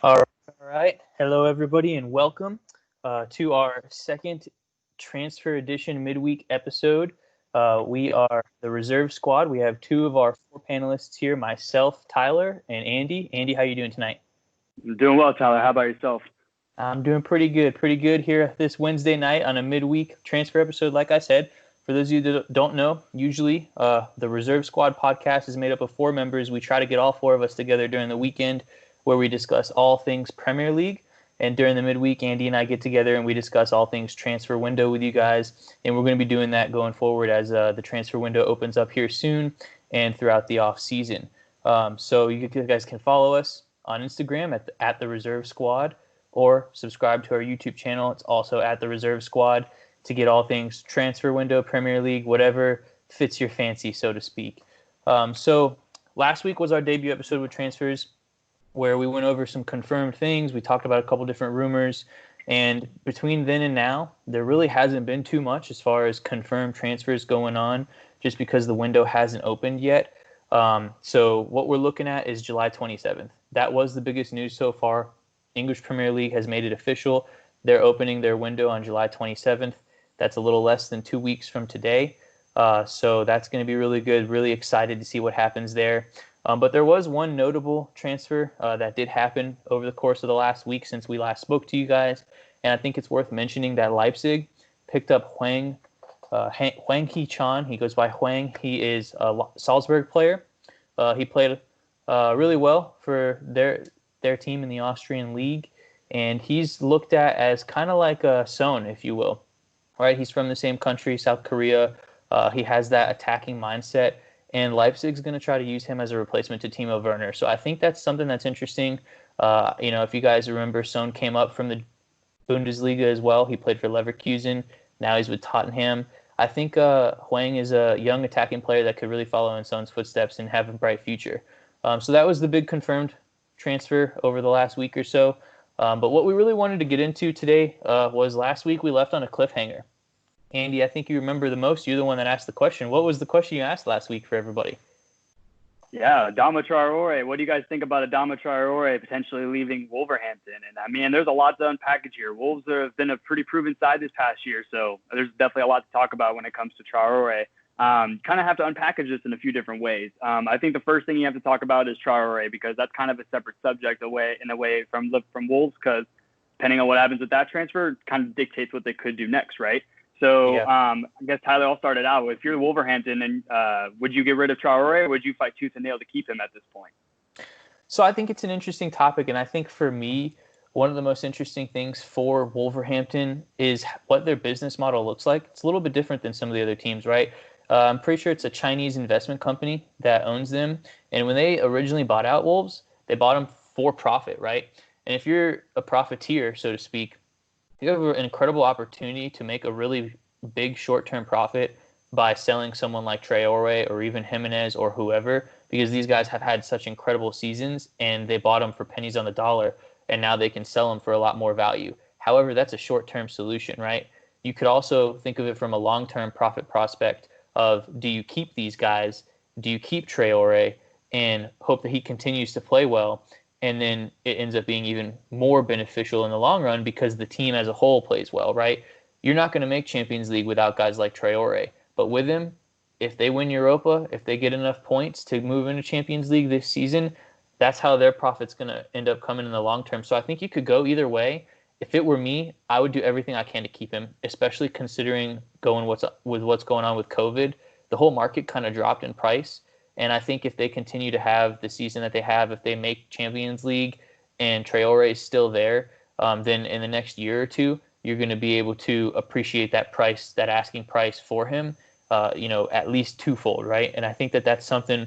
All right. Hello, everybody, and welcome to our second transfer edition midweek episode. We are the reserve squad. We have two of our four panelists here, myself, Tyler, and Andy. Andy, how are you doing tonight? I'm doing well, Tyler. How about yourself? I'm doing pretty good here this Wednesday night on a midweek transfer episode. Like I said, for those of you that don't know, usually the Reserve Squad podcast is made up of four members. We try to get all four of us together during the weekend where we discuss all things Premier League. And during the midweek, Andy and I get together and we discuss all things transfer window with you guys. And we're going to be doing that going forward as the transfer window opens up here soon and throughout the off season. So you guys can follow us on Instagram at the Reserve Squad, or subscribe to our YouTube channel. It's also at the Reserve Squad to get all things transfer window, Premier League, whatever fits your fancy, so to speak. So last week was our debut episode with transfers, where we went over some confirmed things. We talked about a couple different rumors. And between then and now, there really hasn't been too much as far as confirmed transfers going on, just because the window hasn't opened yet. So what we're looking at is July 27th. That was the biggest news so far. English Premier League has made it official. They're opening their window on July 27th. That's a little less than 2 weeks from today. So that's going to be really good. Really excited to see what happens there. But there was one notable transfer that did happen over the course of the last week since we last spoke to you guys. And I think it's worth mentioning that Leipzig picked up Hwang Hee-chan. He goes by Hwang. He is a Salzburg player. He played really well for their team in the Austrian league, and he's looked at as kind of like a Son, if you will. Right? He's from the same country, South Korea. He has that attacking mindset, and Leipzig's going to try to use him as a replacement to Timo Werner. So I think that's something that's interesting. If you guys remember, Son came up from the Bundesliga as well. He played for Leverkusen. Now he's with Tottenham. I think Hwang is a young attacking player that could really follow in Son's footsteps and have a bright future. So that was the big confirmed transfer over the last week or so. But what we really wanted to get into today was last week we left on a cliffhanger. Andy, I think you remember the most. You're the one that asked the question. What was the question you asked last week for everybody? Yeah, Adama Traore. What do you guys think about Adama Traore potentially leaving Wolverhampton? And I mean, there's a lot to unpackage here. Wolves have been a pretty proven side this past year, so there's definitely a lot to talk about when it comes to Traore. Kind of have to unpackage this in a few different ways. I think the first thing you have to talk about is Traore, because that's kind of a separate subject in a way from Wolves, because depending on what happens with that transfer, kind of dictates what they could do next, right? So Yeah. I guess, Tyler, I'll start it out. If you're Wolverhampton, and would you get rid of Traore, or would you fight tooth and nail to keep him at this point? So I think it's an interesting topic, and I think for me, one of the most interesting things for Wolverhampton is what their business model looks like. It's a little bit different than some of the other teams, right? I'm pretty sure it's a Chinese investment company that owns them. And when they originally bought out Wolves, they bought them for profit, right? And if you're a profiteer, so to speak, you have an incredible opportunity to make a really big short-term profit by selling someone like Traore or even Jimenez or whoever, because these guys have had such incredible seasons and they bought them for pennies on the dollar, and now they can sell them for a lot more value. However, that's a short-term solution, right? You could also think of it from a long-term profit prospect of, do you keep these guys? Do you keep Traore and hope that he continues to play well? And then it ends up being even more beneficial in the long run because the team as a whole plays well, right? You're not going to make Champions League without guys like Traore. But with him, if they win Europa, if they get enough points to move into Champions League this season, that's how their profit's going to end up coming in the long term. So I think you could go either way. If it were me, I would do everything I can to keep him, especially considering what's going on with COVID. The whole market kind of dropped in price. And I think if they continue to have the season that they have, if they make Champions League and Traore is still there, then in the next year or two, you're going to be able to appreciate that price, that asking price for him, at least twofold, right? And I think that that's something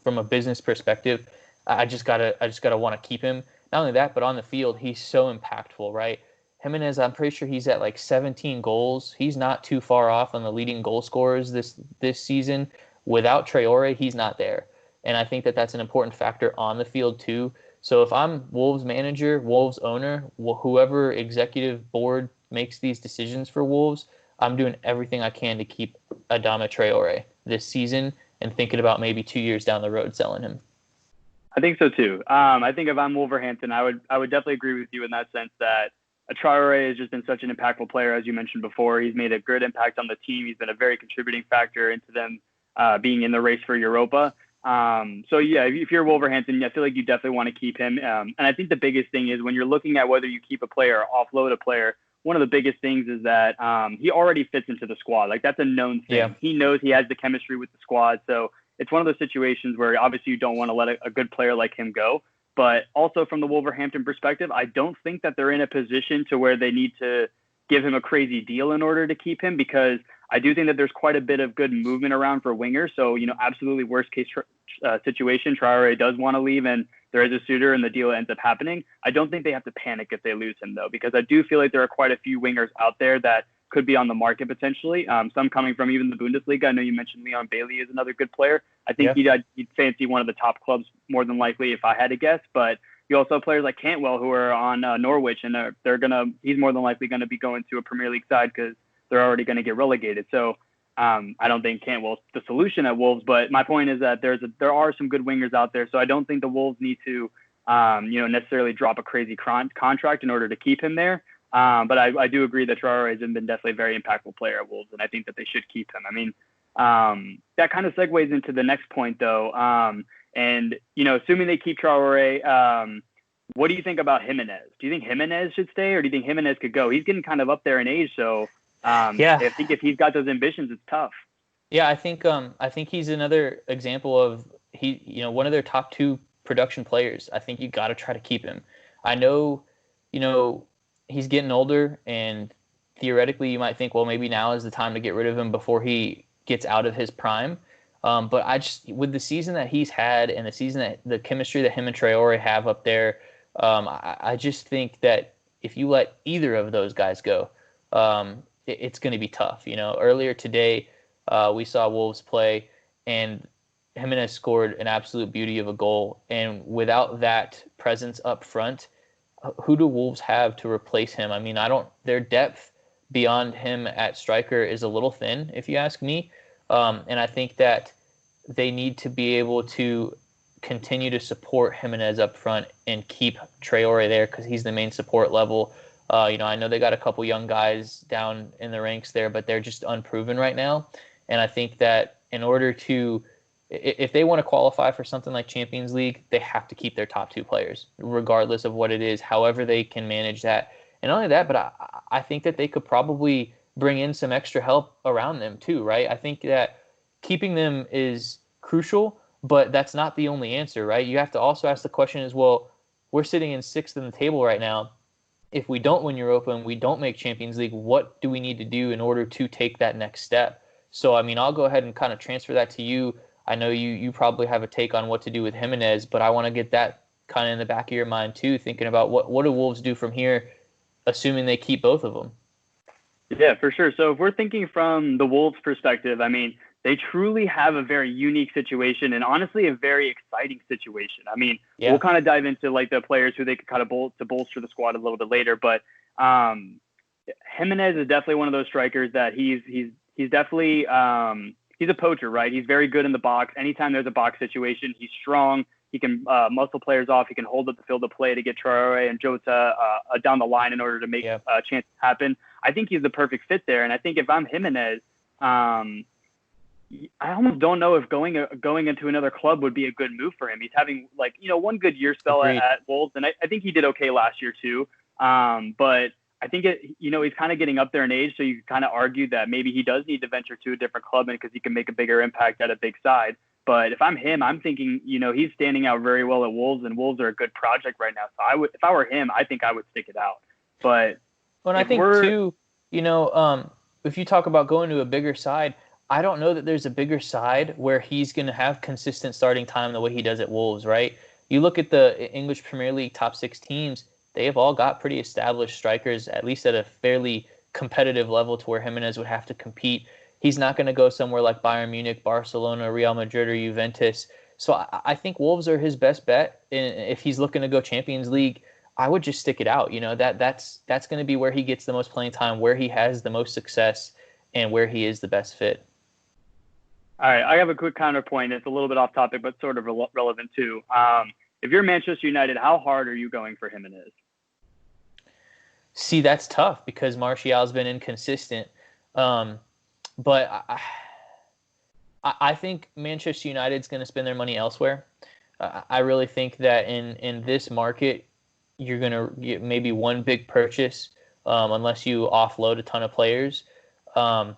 from a business perspective. I just gotta want to keep him. Not only that, but on the field, he's so impactful, right? Jimenez, I'm pretty sure he's at like 17 goals. He's not too far off on the leading goal scorers this season. Without Traore, he's not there. And I think that that's an important factor on the field too. So if I'm Wolves manager, Wolves owner, whoever executive board makes these decisions for Wolves, I'm doing everything I can to keep Adama Traore this season and thinking about maybe 2 years down the road selling him. I think so too. I think if I'm Wolverhampton, I would definitely agree with you in that sense that Traore has just been such an impactful player, as you mentioned before. He's made a good impact on the team. He's been a very contributing factor into them being in the race for Europa. So yeah, if you're Wolverhampton, I feel like you definitely want to keep him. And I think the biggest thing is when you're looking at whether you keep a player or offload a player, one of the biggest things is that he already fits into the squad. Like that's a known thing. Yeah. He knows he has the chemistry with the squad. So it's one of those situations where obviously you don't want to let a good player like him go. But also from the Wolverhampton perspective, I don't think that they're in a position to where they need to give him a crazy deal in order to keep him, because I do think that there's quite a bit of good movement around for wingers. So, absolutely worst case situation, Traore does want to leave and there is a suitor and the deal ends up happening. I don't think they have to panic if they lose him, though, because I do feel like there are quite a few wingers out there that could be on the market potentially. Some coming from even the Bundesliga. I know you mentioned Leon Bailey is another good player. I think he'd fancy one of the top clubs more than likely if I had to guess. But you also have players like Cantwell who are on Norwich, and he's more than likely going to be going to a Premier League side because they're already going to get relegated. So I don't think Cantwell's the solution at Wolves. But my point is that there are some good wingers out there. So I don't think the Wolves need to necessarily drop a crazy contract in order to keep him there. But I do agree that Traore has been definitely a very impactful player at Wolves, and I think that they should keep him. I mean, that kind of segues into the next point, though. And, assuming they keep Traore, what do you think about Jimenez? Do you think Jimenez should stay, or do you think Jimenez could go? He's getting kind of up there in age, so I think if he's got those ambitions, it's tough. Yeah, I think he's another example of one of their top two production players. I think you got to try to keep him. I know, he's getting older, and theoretically you might think, well, maybe now is the time to get rid of him before he gets out of his prime. But with the season that he's had and the chemistry that him and Traore have up there, I just think that if you let either of those guys go, it's going to be tough. Earlier today, we saw Wolves play, and Jimenez scored an absolute beauty of a goal. And without that presence up front, who do Wolves have to replace him? I mean, their depth beyond him at striker is a little thin, if you ask me. And I think that they need to be able to continue to support Jimenez up front and keep Traore there because he's the main support level. I know they got a couple young guys down in the ranks there, but they're just unproven right now. And I think that in order to, if they want to qualify for something like Champions League, they have to keep their top two players, regardless of what it is, however they can manage that. And not only that, but I think that they could probably bring in some extra help around them too, right? I think that keeping them is crucial, but that's not the only answer, right? You have to also ask the question as well, we're sitting in sixth in the table right now. If we don't win Europa and we don't make Champions League, what do we need to do in order to take that next step? So, I mean, I'll go ahead and kind of transfer that to you. I know you probably have a take on what to do with Jimenez, but I want to get that kind of in the back of your mind too, thinking about what do Wolves do from here, assuming they keep both of them. Yeah, for sure. So if we're thinking from the Wolves' perspective, I mean, they truly have a very unique situation and honestly a very exciting situation. I mean, We'll kind of dive into like the players who they could kind of bolster the squad a little bit later, but Jimenez is definitely one of those strikers that he's definitely he's a poacher, right? He's very good in the box. Anytime there's a box situation, he's strong. He can muscle players off. He can hold up the field of play to get Traore and Jota down the line in order to make chances happen. I think he's the perfect fit there. And I think if I'm Jimenez, I almost don't know if going into another club would be a good move for him. He's having one good year spell at Wolves, and I think he did okay last year too. But I think he's kind of getting up there in age, so you could kind of argue that maybe he does need to venture to a different club because he can make a bigger impact at a big side. But if I'm him, I'm thinking, he's standing out very well at Wolves, and Wolves are a good project right now. So if I were him, I think I would stick it out. But I think too, if you talk about going to a bigger side, I don't know that there's a bigger side where he's going to have consistent starting time the way he does at Wolves, right? You look at the English Premier League top 6 teams, they have all got pretty established strikers, at least at a fairly competitive level to where Jimenez would have to compete. He's not going to go somewhere like Bayern Munich, Barcelona, Real Madrid, or Juventus. So I think Wolves are his best bet. And if he's looking to go Champions League, I would just stick it out. That's going to be where he gets the most playing time, where he has the most success, and where he is the best fit. All right, I have a quick counterpoint. It's a little bit off topic, but sort of relevant too. if you're Manchester United, how hard are you going for Jimenez? See, that's tough because Martial's been inconsistent. But I think Manchester United's going to spend their money elsewhere. I really think that in this market, you're going to get maybe one big purchase unless you offload a ton of players. And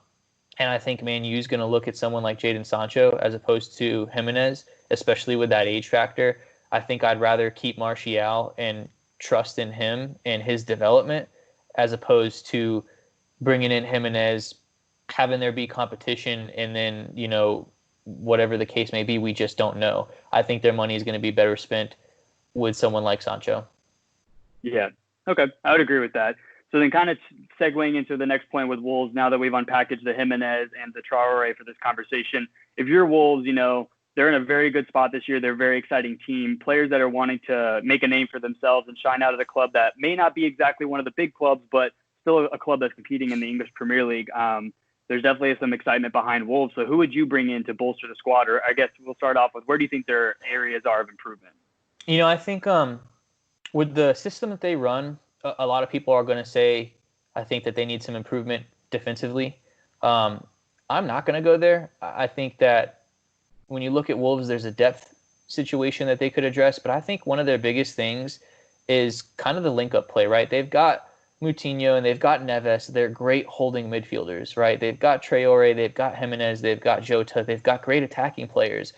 I think Man U's going to look at someone like Jadon Sancho as opposed to Jimenez, especially with that age factor. I think I'd rather keep Martial and trust in him and his development as opposed to bringing in Jimenez, having there be competition, and then, whatever the case may be, we just don't know. I think their money is going to be better spent with someone like Sancho. Yeah. Okay. I would agree with that. So then kind of segueing into the next point with Wolves, now that we've unpackaged the Jimenez and the Traore for this conversation, if you're Wolves, they're in a very good spot this year. They're a very exciting team. Players that are wanting to make a name for themselves and shine out at a club that may not be exactly one of the big clubs, but still a club that's competing in the English Premier League. There's definitely some excitement behind Wolves. So who would you bring in to bolster the squad? Or I guess we'll start off with, where do you think their areas are of improvement? I think with the system that they run, a lot of people are going to say, I think that they need some improvement defensively. I'm not going to go there. I think that when you look at Wolves, there's a depth situation that they could address. But I think one of their biggest things is kind of the link-up play, right? They've got Coutinho and they've got Neves. They're great holding midfielders, right? They've got Traore, they've got Jimenez, they've got Jota, they've got great attacking players.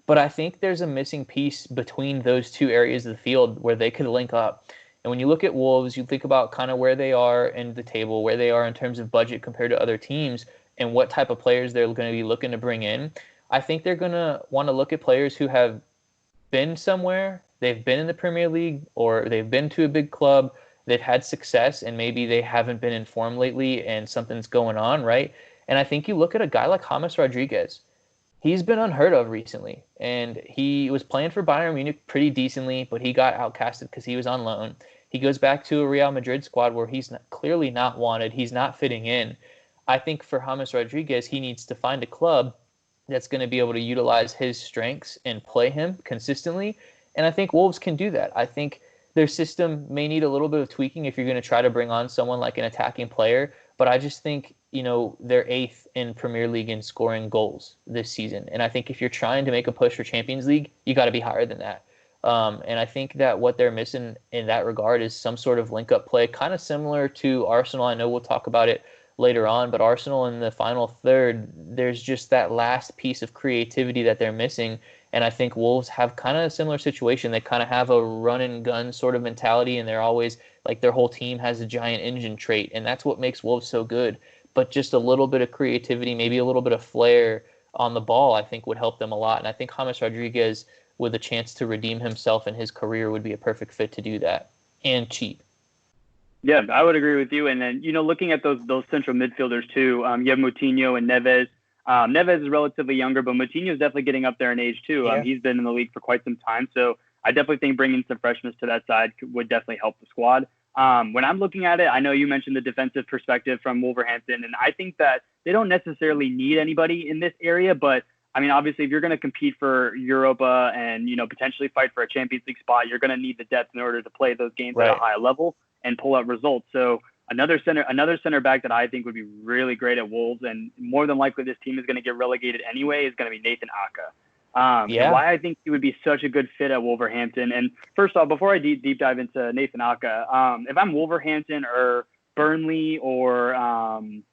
But I think there's a missing piece between those two areas of the field where they could link up. And when you look at Wolves, you think about kind of where they are in the table, where they are in terms of budget compared to other teams, and what type of players they're going to be looking to bring in. I think they're going to want to look at players who have been somewhere, they've been in the Premier League, or they've been to a big club, they've had success, and maybe they haven't been in form lately and something's going on, right? And I think you look at a guy like James Rodriguez. He's been unheard of recently, and he was playing for Bayern Munich pretty decently, but he got outcasted because he was on loan. He goes back to a Real Madrid squad where he's clearly not wanted. He's not fitting in. I think for James Rodriguez, he needs to find a club that's going to be able to utilize his strengths and play him consistently, and I think Wolves can do that. I think their system may need a little bit of tweaking if you're going to try to bring on someone like an attacking player, but I just think, they're 8th in Premier League in scoring goals this season. And I think if you're trying to make a push for Champions League, you got to be higher than that. And I think that what they're missing in that regard is some sort of link-up play, kind of similar to Arsenal. I know we'll talk about it later on, but Arsenal in the final third, there's just that last piece of creativity that they're missing. And I think Wolves have kind of a similar situation. They kind of have a run-and-gun sort of mentality, and they're always like their whole team has a giant engine trait, and that's what makes Wolves so good. But just a little bit of creativity, maybe a little bit of flair on the ball, I think would help them a lot. And I think James Rodriguez, with a chance to redeem himself in his career, would be a perfect fit to do that, and cheap. Yeah, I would agree with you. And then, looking at those central midfielders too, you have Coutinho and Neves. Neves is relatively younger, but Coutinho is definitely getting up there in age too. Yeah. He's been in the league for quite some time. So I definitely think bringing some freshness to that side would definitely help the squad. When I'm looking at it, I know you mentioned the defensive perspective from Wolverhampton, and I think that they don't necessarily need anybody in this area. But, I mean, obviously, if you're going to compete for Europa and, potentially fight for a Champions League spot, you're going to need the depth in order to play those games at a high level and pull out results. So another center back that I think would be really great at Wolves, and more than likely this team is going to get relegated anyway, is going to be Nathan Aka. And why I think he would be such a good fit at Wolverhampton. And first off, before I deep dive into Nathan Aka, if I'm Wolverhampton or Burnley or I'm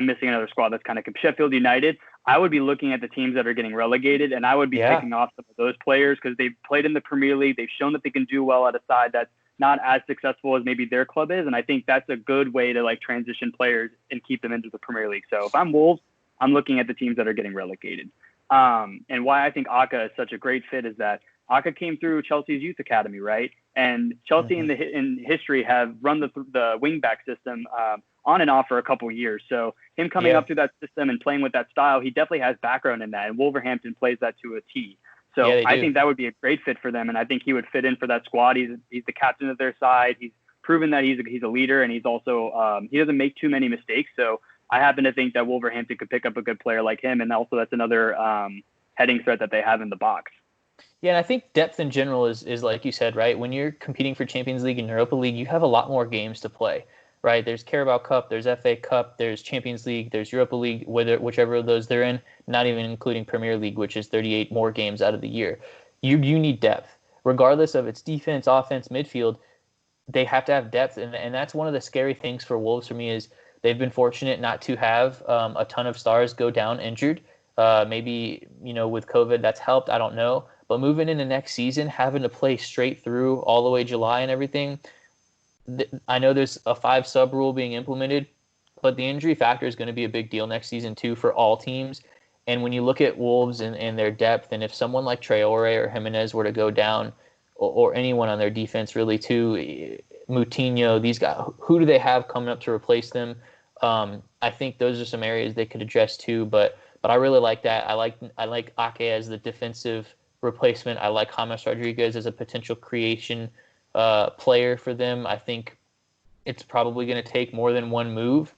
missing another squad that's kind of Sheffield United, I would be looking at the teams that are getting relegated, and I would be picking off some of those players because they've played in the Premier League. They've shown that they can do well at a side that's not as successful as maybe their club is. And I think that's a good way to transition players and keep them into the Premier League. So if I'm Wolves, I'm looking at the teams that are getting relegated. And why I think Aka is such a great fit is that Aka came through Chelsea's youth academy, right? And Chelsea in history have run the wing back system on and off for a couple years. So him coming up through that system and playing with that style, he definitely has background in that. And Wolverhampton plays that to a T. So I think that would be a great fit for them, and I think he would fit in for that squad. He's the captain of their side. He's proven that he's a leader, and he's also he doesn't make too many mistakes. So I happen to think that Wolverhampton could pick up a good player like him, and also that's another heading threat that they have in the box. Yeah, and I think depth in general is like you said, right? When you're competing for Champions League and Europa League, you have a lot more games to play, right? There's Carabao Cup, there's FA Cup, there's Champions League, there's Europa League, whichever of those they're in, not even including Premier League, which is 38 more games out of the year. You need depth. Regardless of its defense, offense, midfield, they have to have depth, and that's one of the scary things for Wolves for me is they've been fortunate not to have a ton of stars go down injured. Maybe with COVID that's helped. I don't know, but moving into next season, having to play straight through all the way July and everything. I know there's a 5 sub rule being implemented, but the injury factor is going to be a big deal next season too for all teams. And when you look at Wolves and their depth, and if someone like Traore or Jimenez were to go down, or anyone on their defense really too, Coutinho, these guys, who do they have coming up to replace them? I think those are some areas they could address too. But I really like that. I like Ake as the defensive replacement. I like James Rodriguez as a potential creation player for them. I think it's probably going to take more than one move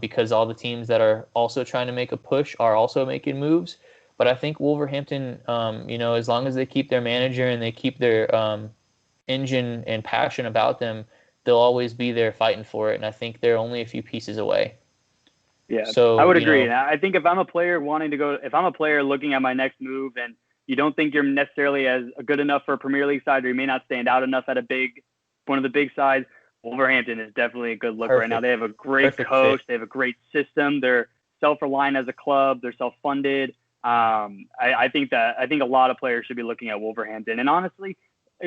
because all the teams that are also trying to make a push are also making moves. But I think Wolverhampton, as long as they keep their manager and they keep their engine and passion about them, they'll always be there fighting for it. And I think they're only a few pieces away. Yeah, so I would agree. And I think if I'm a player looking at my next move and you don't think you're necessarily as good enough for a Premier League side, or you may not stand out enough at one of the big sides, Wolverhampton is definitely a good look right now. They have a great coach. They have a great system. They're self-reliant as a club. They're self-funded. I think a lot of players should be looking at Wolverhampton. And honestly,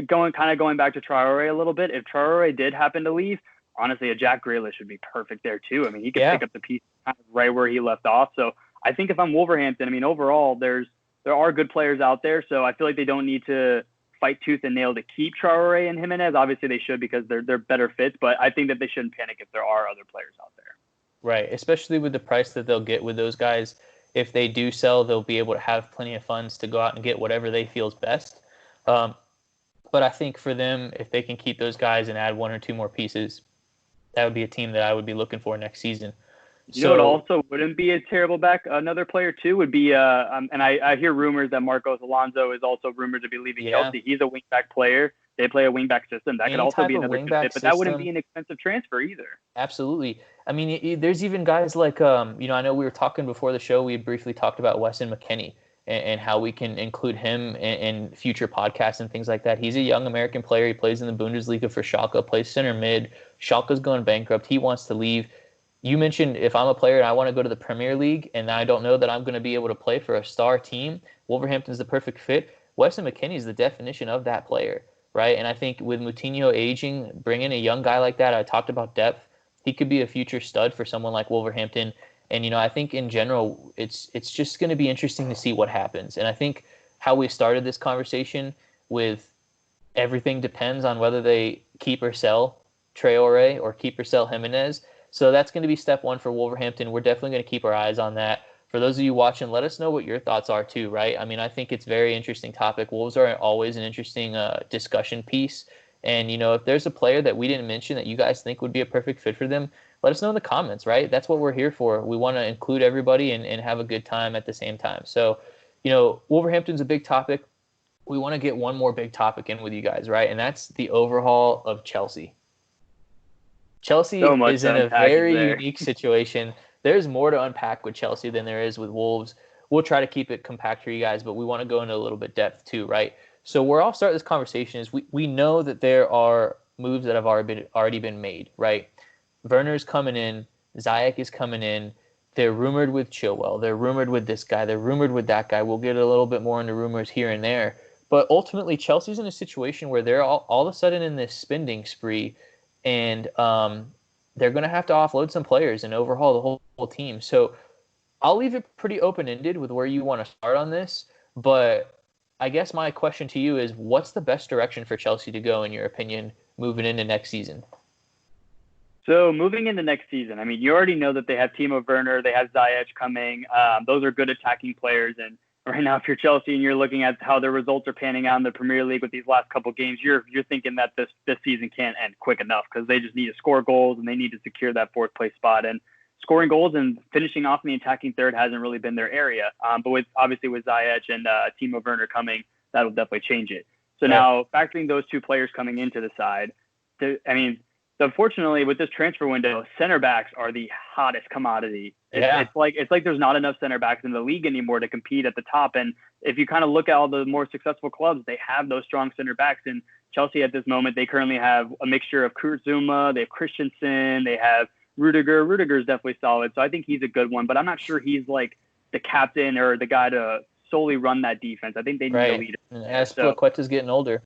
going back to Traore a little bit, if Traore did happen to leave, honestly, a Jack Grealish would be perfect there too. I mean, he could pick up the piece kind of right where he left off. So I think if I'm Wolverhampton, I mean, overall, there are good players out there. So I feel like they don't need to fight tooth and nail to keep Traore and Jimenez. Obviously, they should because they're better fits. But I think that they shouldn't panic if there are other players out there. Right, especially with the price that they'll get with those guys. If they do sell, they'll be able to have plenty of funds to go out and get whatever they feel is best. But I think for them, if they can keep those guys and add 1 or 2 more pieces, that would be a team that I would be looking for next season. You know what also wouldn't be a terrible back? Another player, too, would be and I hear rumors that Marcos Alonso is also rumored to be leaving Chelsea. He's a wing-back player. They play a wing-back system. That could also be another good fit, but that wouldn't be an expensive transfer either. Absolutely. I mean, there's even guys like, I know we were talking before the show, we briefly talked about Weston McKennie and how we can include him in future podcasts and things like that. He's a young American player. He plays in the Bundesliga for Schalke, plays center mid. Schalke's going bankrupt. He wants to leave. You mentioned if I'm a player and I want to go to the Premier League and I don't know that I'm going to be able to play for a star team, Wolverhampton's the perfect fit. Weston McKennie is the definition of that player, right? And I think with Coutinho aging, bringing a young guy like that, I talked about depth, he could be a future stud for someone like Wolverhampton. And, I think in general, it's just going to be interesting to see what happens. And I think how we started this conversation with everything depends on whether they keep or sell Traore or keep or sell Jimenez. So that's going to be step 1 for Wolverhampton. We're definitely going to keep our eyes on that. For those of you watching, let us know what your thoughts are too, right? I mean, I think it's a very interesting topic. Wolves are always an interesting discussion piece. And, if there's a player that we didn't mention that you guys think would be a perfect fit for them, let us know in the comments, right? That's what we're here for. We want to include everybody and have a good time at the same time. So, Wolverhampton's a big topic. We want to get one more big topic in with you guys, right? And that's the overhaul of Chelsea. Chelsea is in a very unique situation. There's more to unpack with Chelsea than there is with Wolves. We'll try to keep it compact for you guys, but we want to go into a little bit depth too, right? So where I'll start this conversation is we know that there are moves that have already been made, right? Werner's coming in. Ziyech is coming in. They're rumored with Chilwell. They're rumored with this guy. They're rumored with that guy. We'll get a little bit more into rumors here and there. But ultimately, Chelsea's in a situation where they're all of a sudden in this spending spree, and they're going to have to offload some players and overhaul the whole team. So I'll leave it pretty open-ended with where you want to start on this. But I guess my question to you is, what's the best direction for Chelsea to go, in your opinion, moving into next season? So moving into next season, I mean, you already know that they have Timo Werner, they have Ziyech coming. Those are good attacking players. And right now, if you're Chelsea and you're looking at how their results are panning out in the Premier League with these last couple games, you're thinking that this season can't end quick enough because they just need to score goals and they need to secure that 4th place spot. And scoring goals and finishing off in the attacking third hasn't really been their area. But obviously with Ziyech and Timo Werner coming, that'll definitely change it. So now factoring those two players coming into the side, unfortunately with this transfer window, center backs are the hottest commodity. It's like there's not enough center backs in the league anymore to compete at the top. And if you kind of look at all the more successful clubs, they have those strong center backs. And Chelsea at this moment, they currently have a mixture of Kurt Zouma, they have Christensen, they have Rudiger. Rudiger is definitely solid, so I think he's a good one. But I'm not sure he's like the captain or the guy to solely run that defense. I think they need a leader. And Azpilicueta's getting older.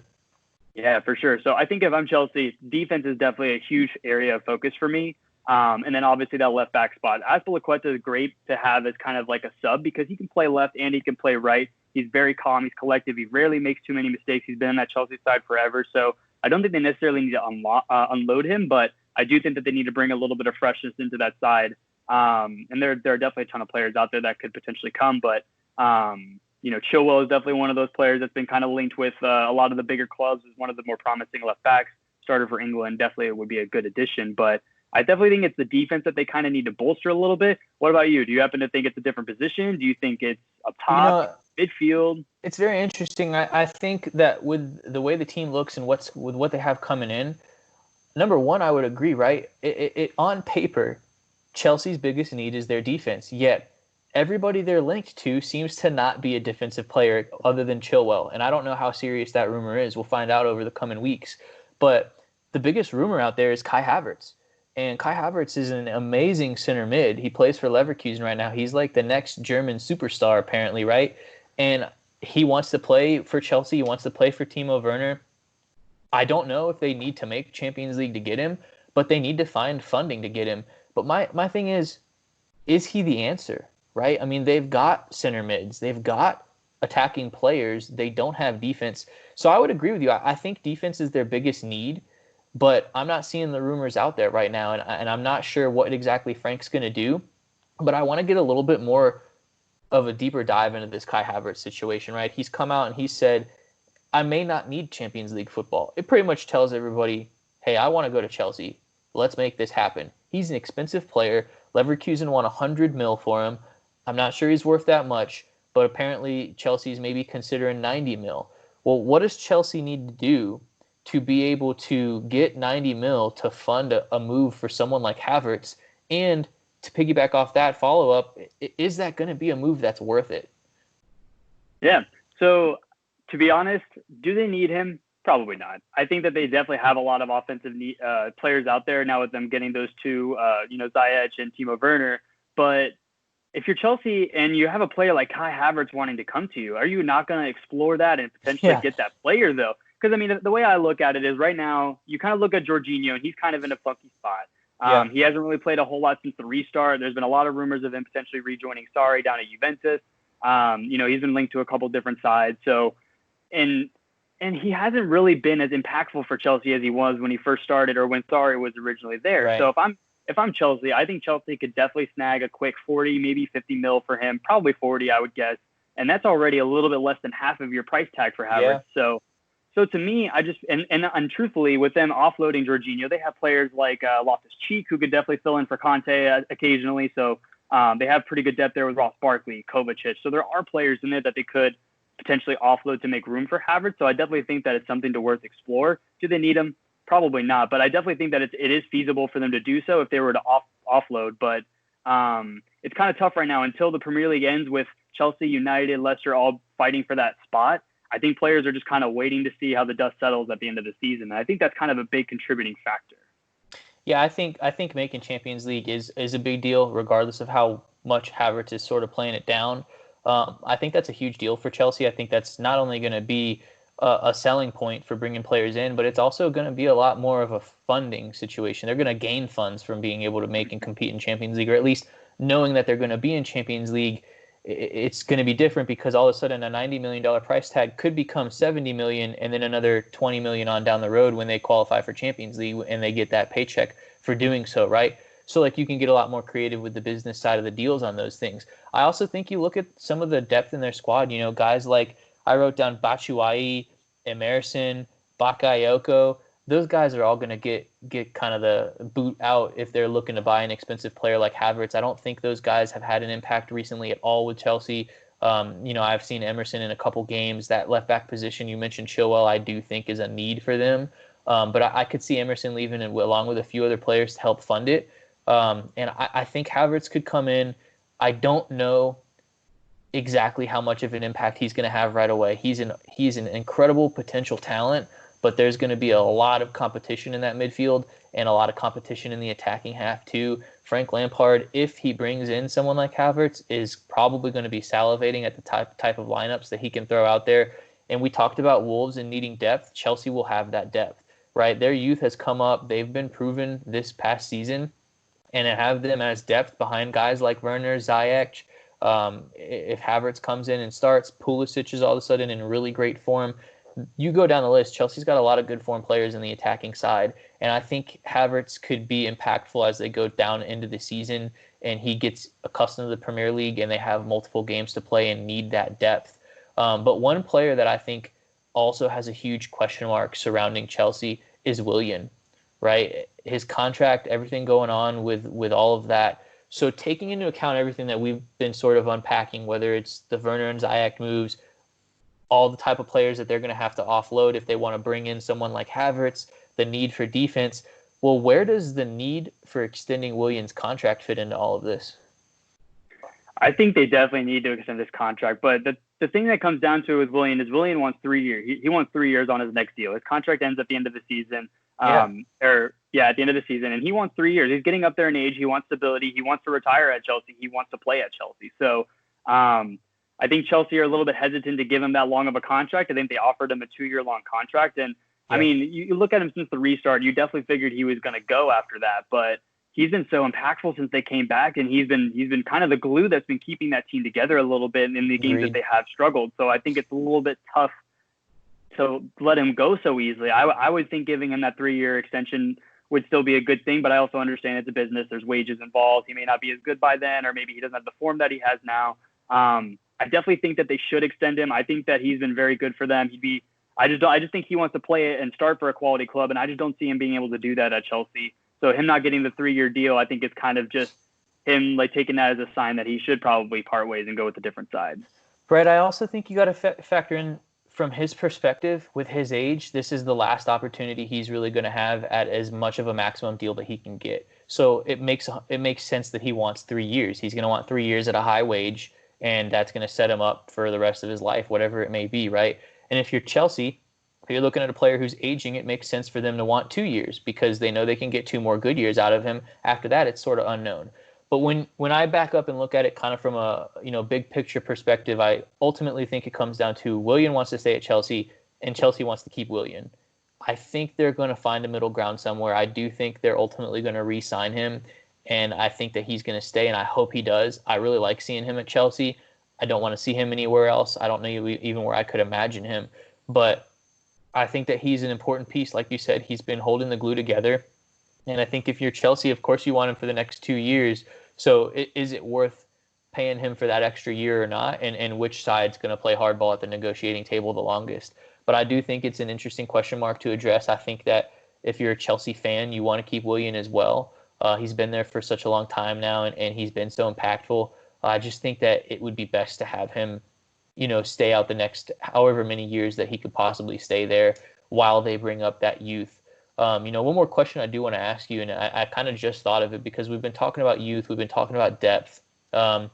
Yeah, for sure. So I think if I'm Chelsea, defense is definitely a huge area of focus for me. And then obviously that left back spot. Azpilicueta is great to have as kind of like a sub because he can play left and he can play right. He's very calm. He's collective. He rarely makes too many mistakes. He's been on that Chelsea side forever. So I don't think they necessarily need to unload him, but I do think that they need to bring a little bit of freshness into that side. And there are definitely a ton of players out there that could potentially come. But, Chilwell is definitely one of those players that's been kind of linked with a lot of the bigger clubs as one of the more promising left backs. Starter for England, definitely would be a good addition. But I definitely think it's the defense that they kind of need to bolster a little bit. What about you? Do you happen to think it's a different position? Do you think it's up top, midfield? It's very interesting. I think that with the way the team looks and with what they have coming in, number one, I would agree, right? It on paper, Chelsea's biggest need is their defense. Yet everybody they're linked to seems to not be a defensive player other than Chilwell. And I don't know how serious that rumor is. We'll find out over the coming weeks. But the biggest rumor out there is Kai Havertz. And Kai Havertz is an amazing center mid. He plays for Leverkusen right now. He's like the next German superstar, apparently, right? And he wants to play for Chelsea. He wants to play for Timo Werner. I don't know if they need to make Champions League to get him, but they need to find funding to get him. But my thing is he the answer, right? I mean, they've got center mids. They've got attacking players. They don't have defense. So I would agree with you. I think defense is their biggest need, but I'm not seeing the rumors out there right now, and I'm not sure what exactly Frank's going to do. But I want to get a little bit more of a deeper dive into this Kai Havertz situation, right? He's come out and he said, I may not need Champions League football. It pretty much tells everybody, hey, I want to go to Chelsea. Let's make this happen. He's an expensive player. Leverkusen won 100 mil for him. I'm not sure he's worth that much, but apparently Chelsea's maybe considering 90 mil. Well, what does Chelsea need to do to be able to get 90 mil to fund a move for someone like Havertz? And to piggyback off that follow-up, is that going to be a move that's worth it? Yeah. So to be honest, do they need him? Probably not. I think that they definitely have a lot of offensive players out there now with them getting those two, Ziyech and Timo Werner. But if you're Chelsea and you have a player like Kai Havertz wanting to come to you, are you not going to explore that and potentially get that player, though? Because, I mean, the way I look at it is right now, you kind of look at Jorginho, and he's kind of in a funky spot. He hasn't really played a whole lot since the restart. There's been a lot of rumors of him potentially rejoining Sarri down at Juventus. He's been linked to a couple different sides. So, and he hasn't really been as impactful for Chelsea as he was when he first started or when Sarri was originally there. Right. So if I'm Chelsea, I think Chelsea could definitely snag a quick 40, maybe 50 mil for him, probably 40, I would guess. And that's already a little bit less than half of your price tag for Havertz. Yeah. So to me, I just and truthfully, with them offloading Jorginho, they have players like Loftus-Cheek who could definitely fill in for Conte occasionally. So they have pretty good depth there with Ross Barkley, Kovacic. So there are players in there that they could potentially offload to make room for Havertz. So I definitely think that it's something to worth explore. Do they need him? Probably not. But I definitely think that it is feasible for them to do so if they were to offload. But it's kind of tough right now until the Premier League ends with Chelsea, United, Leicester all fighting for that spot. I think players are just kind of waiting to see how the dust settles at the end of the season. And I think that's kind of a big contributing factor. Yeah, I think making Champions League is a big deal, regardless of how much Havertz is sort of playing it down. I think that's a huge deal for Chelsea. I think that's not only going to be a selling point for bringing players in, but it's also going to be a lot more of a funding situation. They're going to gain funds from being able to make and compete in Champions League, or at least knowing that they're going to be in Champions League. It's going to be different because all of a sudden a $90 million price tag could become $70 million and then another $20 million on down the road when they qualify for Champions League and they get that paycheck for doing so, right? So like you can get a lot more creative with the business side of the deals on those things. I also think you look at some of the depth in their squad, guys like I wrote down Batshuayi, Emerson, Bakayoko. Those guys are all going to get kind of the boot out if they're looking to buy an expensive player like Havertz. I don't think those guys have had an impact recently at all with Chelsea. I've seen Emerson in a couple games. That left back position you mentioned, Chilwell, I do think is a need for them. But I could see Emerson leaving along with a few other players to help fund it. And I think Havertz could come in. I don't know exactly how much of an impact he's going to have right away. He's an incredible potential talent, but there's going to be a lot of competition in that midfield and a lot of competition in the attacking half too. Frank Lampard, if he brings in someone like Havertz, is probably going to be salivating at the type of lineups that he can throw out there. And we talked about Wolves and needing depth. Chelsea will have that depth, right? Their youth has come up. They've been proven this past season, and to have them as depth behind guys like Werner, Ziyech. If Havertz comes in and starts, Pulisic is all of a sudden in really great form. You go down the list, Chelsea's got a lot of good form players in the attacking side, and I think Havertz could be impactful as they go down into the season and he gets accustomed to the Premier League and they have multiple games to play and need that depth. But one player that I think also has a huge question mark surrounding Chelsea is Willian, right? His contract, everything going on with all of that. So taking into account everything that we've been sort of unpacking, whether it's the Werner and Ziyech moves, all the type of players that they're going to have to offload if they want to bring in someone like Havertz, the need for defense. Well, where does the need for extending Willian's contract fit into all of this? I think they definitely need to extend this contract. But the thing that comes down to with Willian is Willian wants 3 years. He wants 3 years on his next deal. His contract ends at the end of the season. At the end of the season. And he wants 3 years. He's getting up there in age. He wants stability. He wants to retire at Chelsea. He wants to play at Chelsea. So I think Chelsea are a little bit hesitant to give him that long of a contract. I think they offered him a 2-year-long contract. And, I mean, you look at him since the restart, you definitely figured he was going to go after that. But he's been so impactful since they came back, and he's been kind of the glue that's been keeping that team together a little bit in the games that they have struggled. So I think it's a little bit tough to let him go so easily. I would think giving him that 3-year extension would still be a good thing, but I also understand it's a business. There's wages involved. He may not be as good by then, or maybe he doesn't have the form that he has now. I definitely think that they should extend him. I think that he's been very good for them. I just think he wants to play it and start for a quality club, and I just don't see him being able to do that at Chelsea. So him not getting the 3-year deal, I think it's kind of just him like taking that as a sign that he should probably part ways and go with a different side. Brett, I also think you got to factor in from his perspective, with his age, this is the last opportunity he's really going to have at as much of a maximum deal that he can get. So it makes sense that he wants 3 years. He's going to want 3 years at a high wage, and that's going to set him up for the rest of his life, whatever it may be, right? And if you're Chelsea, if you're looking at a player who's aging, it makes sense for them to want 2 years because they know they can get 2 more good years out of him. After that, it's sort of unknown. But when I back up and look at it kind of from a big picture perspective, I ultimately think it comes down to Willian wants to stay at Chelsea and Chelsea wants to keep Willian. I think they're going to find a middle ground somewhere. I do think they're ultimately going to re-sign him, and I think that he's going to stay, and I hope he does. I really like seeing him at Chelsea. I don't want to see him anywhere else. I don't know even where I could imagine him. But I think that he's an important piece. Like you said, he's been holding the glue together. And I think if you're Chelsea, of course you want him for the next 2 years. So is it worth paying him for that extra year or not? And which side's going to play hardball at the negotiating table the longest? But I do think it's an interesting question mark to address. I think that if you're a Chelsea fan, you want to keep Willian as well. He's been there for such a long time now, and he's been so impactful. I just think that it would be best to have him, stay out the next however many years that he could possibly stay there while they bring up that youth. One more question I do want to ask you, and I kind of just thought of it because we've been talking about youth, we've been talking about depth, and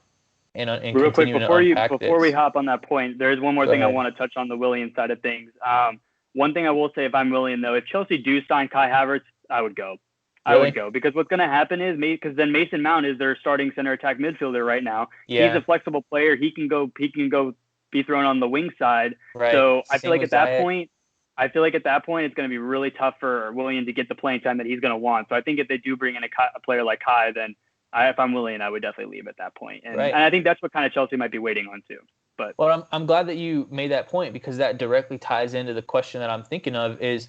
real quick before we hop on that point, there is one more thing I want to touch on the Willian side of things. One thing I will say, if I'm Willian though, if Chelsea do sign Kai Havertz, I would go. I would go because what's going to happen is because then Mason Mount is their starting center attack midfielder right now. Yeah. He's a flexible player. He can go be thrown on the wing side. Right. So I feel like at that point it's going to be really tough for Willian to get the playing time that he's going to want. So I think if they do bring in a player like Kai, then if I'm Willian, I would definitely leave at that point. And I think that's what kind of Chelsea might be waiting on too. But I'm glad that you made that point because that directly ties into the question that I'm thinking of is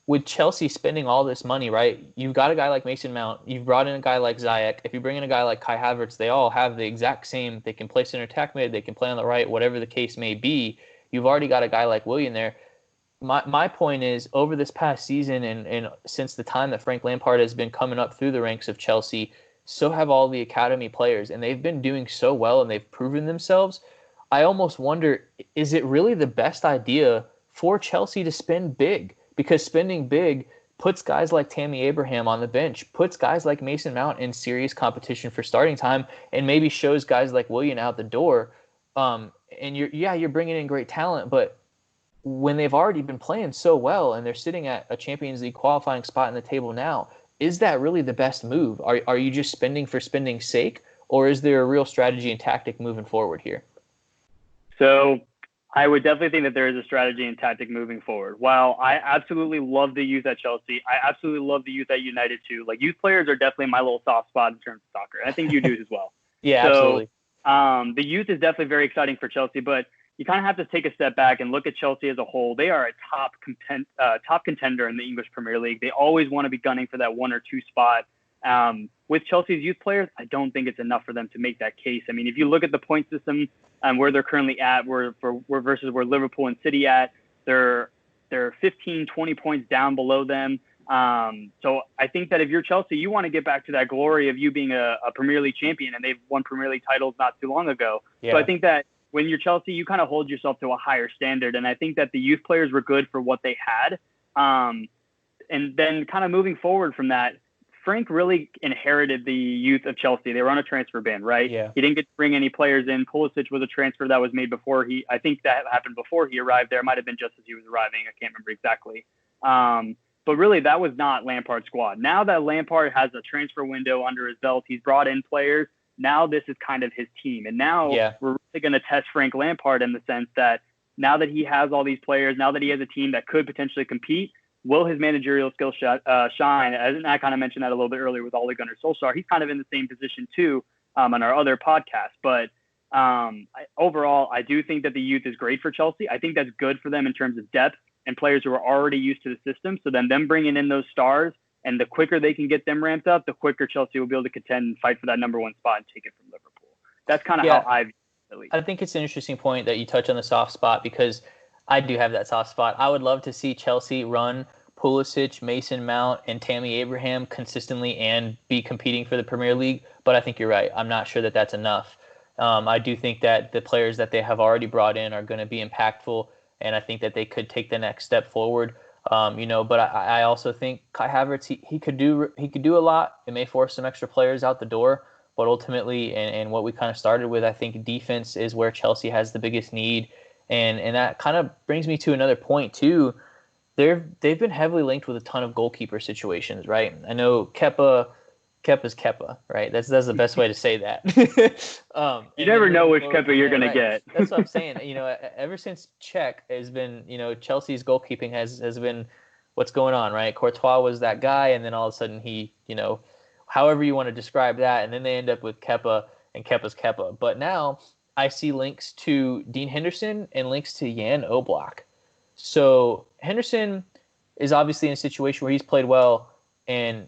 with Chelsea spending all this money, right? You've got a guy like Mason Mount. You've brought in a guy like Ziyech. If you bring in a guy like Kai Havertz, they all have the exact same. They can play center attack mid. They can play on the right, whatever the case may be. You've already got a guy like Willian there. My point is, over this past season and since the time that Frank Lampard has been coming up through the ranks of Chelsea, so have all the academy players, and they've been doing so well and they've proven themselves. I almost wonder, is it really the best idea for Chelsea to spend big? Because spending big puts guys like Tammy Abraham on the bench, puts guys like Mason Mount in serious competition for starting time, and maybe shows guys like Willian out the door. And you're bringing in great talent, but when they've already been playing so well and they're sitting at a Champions League qualifying spot in the table now, is that really the best move? Are you just spending for spending's sake, or is there a real strategy and tactic moving forward here? So I would definitely think that there is a strategy and tactic moving forward. While I absolutely love the youth at Chelsea, I absolutely love the youth at United too. Like, youth players are definitely my little soft spot in terms of soccer. I think you do as well. Yeah, absolutely. The youth is definitely very exciting for Chelsea, but you kind of have to take a step back and look at Chelsea as a whole. They are a top contender in the English Premier League. They always want to be gunning for that 1 or 2 spot. With Chelsea's youth players, I don't think it's enough for them to make that case. I mean, if you look at the point system where they're currently at, versus where Liverpool and City at, they're 15, 20 points down below them. So I think that if you're Chelsea, you want to get back to that glory of you being a Premier League champion, and they've won Premier League titles not too long ago. Yeah. So I think that when you're Chelsea, you kind of hold yourself to a higher standard. And I think that the youth players were good for what they had. And then kind of moving forward from that, Frank really inherited the youth of Chelsea. They were on a transfer ban, right? Yeah. He didn't get to bring any players in. Pulisic was a transfer that was made before I think that happened before he arrived there. It might have been just as he was arriving. I can't remember exactly. But really, that was not Lampard's squad. Now that Lampard has a transfer window under his belt, he's brought in players. Now this is kind of his team. And now we're really going to test Frank Lampard in the sense that now that he has all these players, now that he has a team that could potentially compete, will his managerial skills shine? And I kind of mentioned that a little bit earlier with Ole Gunnar Solskjaer. He's kind of in the same position too on our other podcast. But overall, I do think that the youth is great for Chelsea. I think that's good for them in terms of depth and players who are already used to the system. So then them bringing in those stars, and the quicker they can get them ramped up, the quicker Chelsea will be able to contend and fight for that number 1 spot and take it from Liverpool. That's kind of how I view it, at least. I think it's an interesting point that you touch on the soft spot, because I do have that soft spot. I would love to see Chelsea run Pulisic, Mason Mount, and Tammy Abraham consistently and be competing for the Premier League. But I think you're right. I'm not sure that that's enough. I do think that the players that they have already brought in are going to be impactful, and I think that they could take the next step forward. But I also think Kai Havertz, he could do a lot. It may force some extra players out the door, but ultimately, and what we kind of started with, I think defense is where Chelsea has the biggest need, and that kind of brings me to another point too. They've been heavily linked with a ton of goalkeeper situations, right? I know Kepa's Kepa, right? That's the best way to say that. You never know which Kepa you're going to get. That's what I'm saying. Ever since Czech has been, Chelsea's goalkeeping has been what's going on, right? Courtois was that guy, and then all of a sudden he, however you want to describe that, and then they end up with Kepa, and Kepa's Kepa. But now I see links to Dean Henderson and links to Jan Oblak. So Henderson is obviously in a situation where he's played well, and,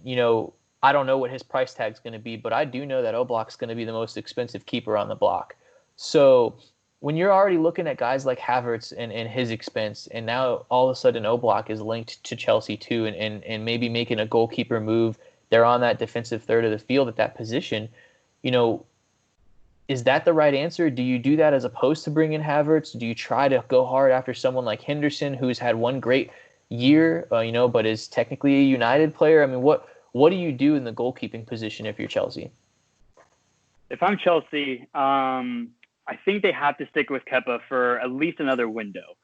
I don't know what his price tag is going to be, but I do know that Oblak's going to be the most expensive keeper on the block. So when you're already looking at guys like Havertz and his expense, and now all of a sudden Oblak is linked to Chelsea too, and maybe making a goalkeeper move, they're on that defensive third of the field at that position, is that the right answer? Do you do that as opposed to bringing Havertz? Do you try to go hard after someone like Henderson, who's had one great year, but is technically a United player? I mean, what do you do in the goalkeeping position if you're Chelsea? If I'm Chelsea, I think they have to stick with Kepa for at least another window.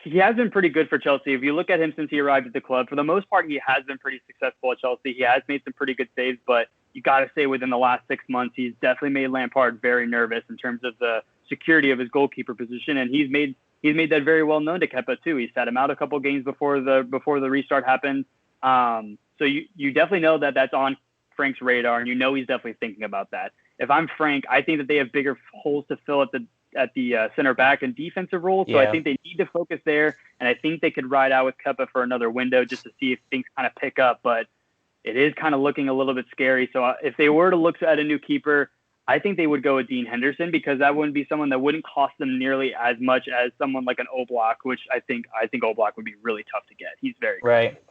He has been pretty good for Chelsea. If you look at him since he arrived at the club, for the most part, he has been pretty successful at Chelsea. He has made some pretty good saves, but you got to say within the last 6 months, he's definitely made Lampard very nervous in terms of the security of his goalkeeper position, and he's made that very well known to Kepa too. He sat him out a couple games before the restart happened. So you definitely know that that's on Frank's radar, and he's definitely thinking about that. If I'm Frank, I think that they have bigger holes to fill at the center back and defensive role. So I think they need to focus there, and I think they could ride out with Kepa for another window just to see if things kind of pick up. But it is kind of looking a little bit scary. So if they were to look at a new keeper, I think they would go with Dean Henderson, because that wouldn't be someone that wouldn't cost them nearly as much as someone like an Oblak, which I think Oblak would be really tough to get. He's very good. Right.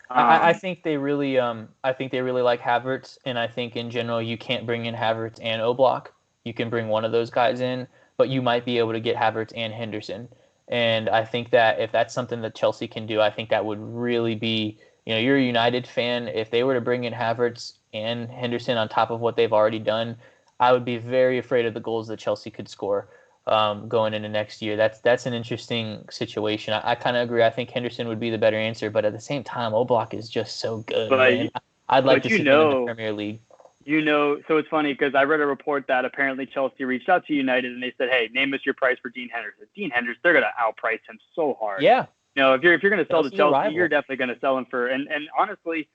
I think they really like Havertz, and I think in general you can't bring in Havertz and Oblak. You can bring one of those guys in, but you might be able to get Havertz and Henderson. And I think that if that's something that Chelsea can do, I think that would really be, you're a United fan. If they were to bring in Havertz and Henderson on top of what they've already done, I would be very afraid of the goals that Chelsea could score going into next year. That's an interesting situation. I kind of agree. I think Henderson would be the better answer, but at the same time, Oblak is just so good. Man. I'd like to see him in the Premier League. So it's funny because I read a report that apparently Chelsea reached out to United and they said, "Hey, name us your price for Dean Henderson." Dean Henderson, they're going to outprice him so hard. Yeah. If you're going to sell to Chelsea, you're definitely going to sell him for. And honestly,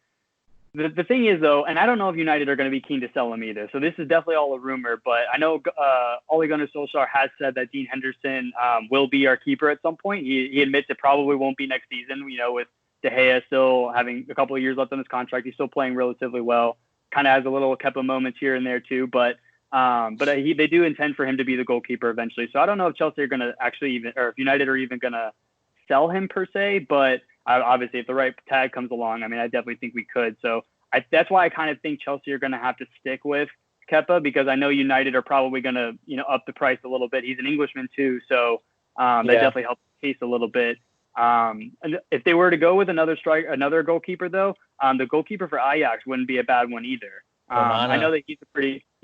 the thing is though, and I don't know if United are going to be keen to sell him either. So this is definitely all a rumor. But I know Ole Gunnar Solskjaer has said that Dean Henderson will be our keeper at some point. He admits it probably won't be next season. With De Gea still having a couple of years left on his contract, he's still playing relatively well. Kind of has a little Kepa moments here and there too, but they do intend for him to be the goalkeeper eventually. So I don't know if Chelsea are going to or if United are even going to sell him per se. But obviously, if the right tag comes along, I definitely think we could. So that's why I kind of think Chelsea are going to have to stick with Kepa, because I know United are probably going to up the price a little bit. He's an Englishman too, so that definitely helps the case a little bit. And if they were to go with another goalkeeper though, the goalkeeper for Ajax wouldn't be a bad one either. I know that he's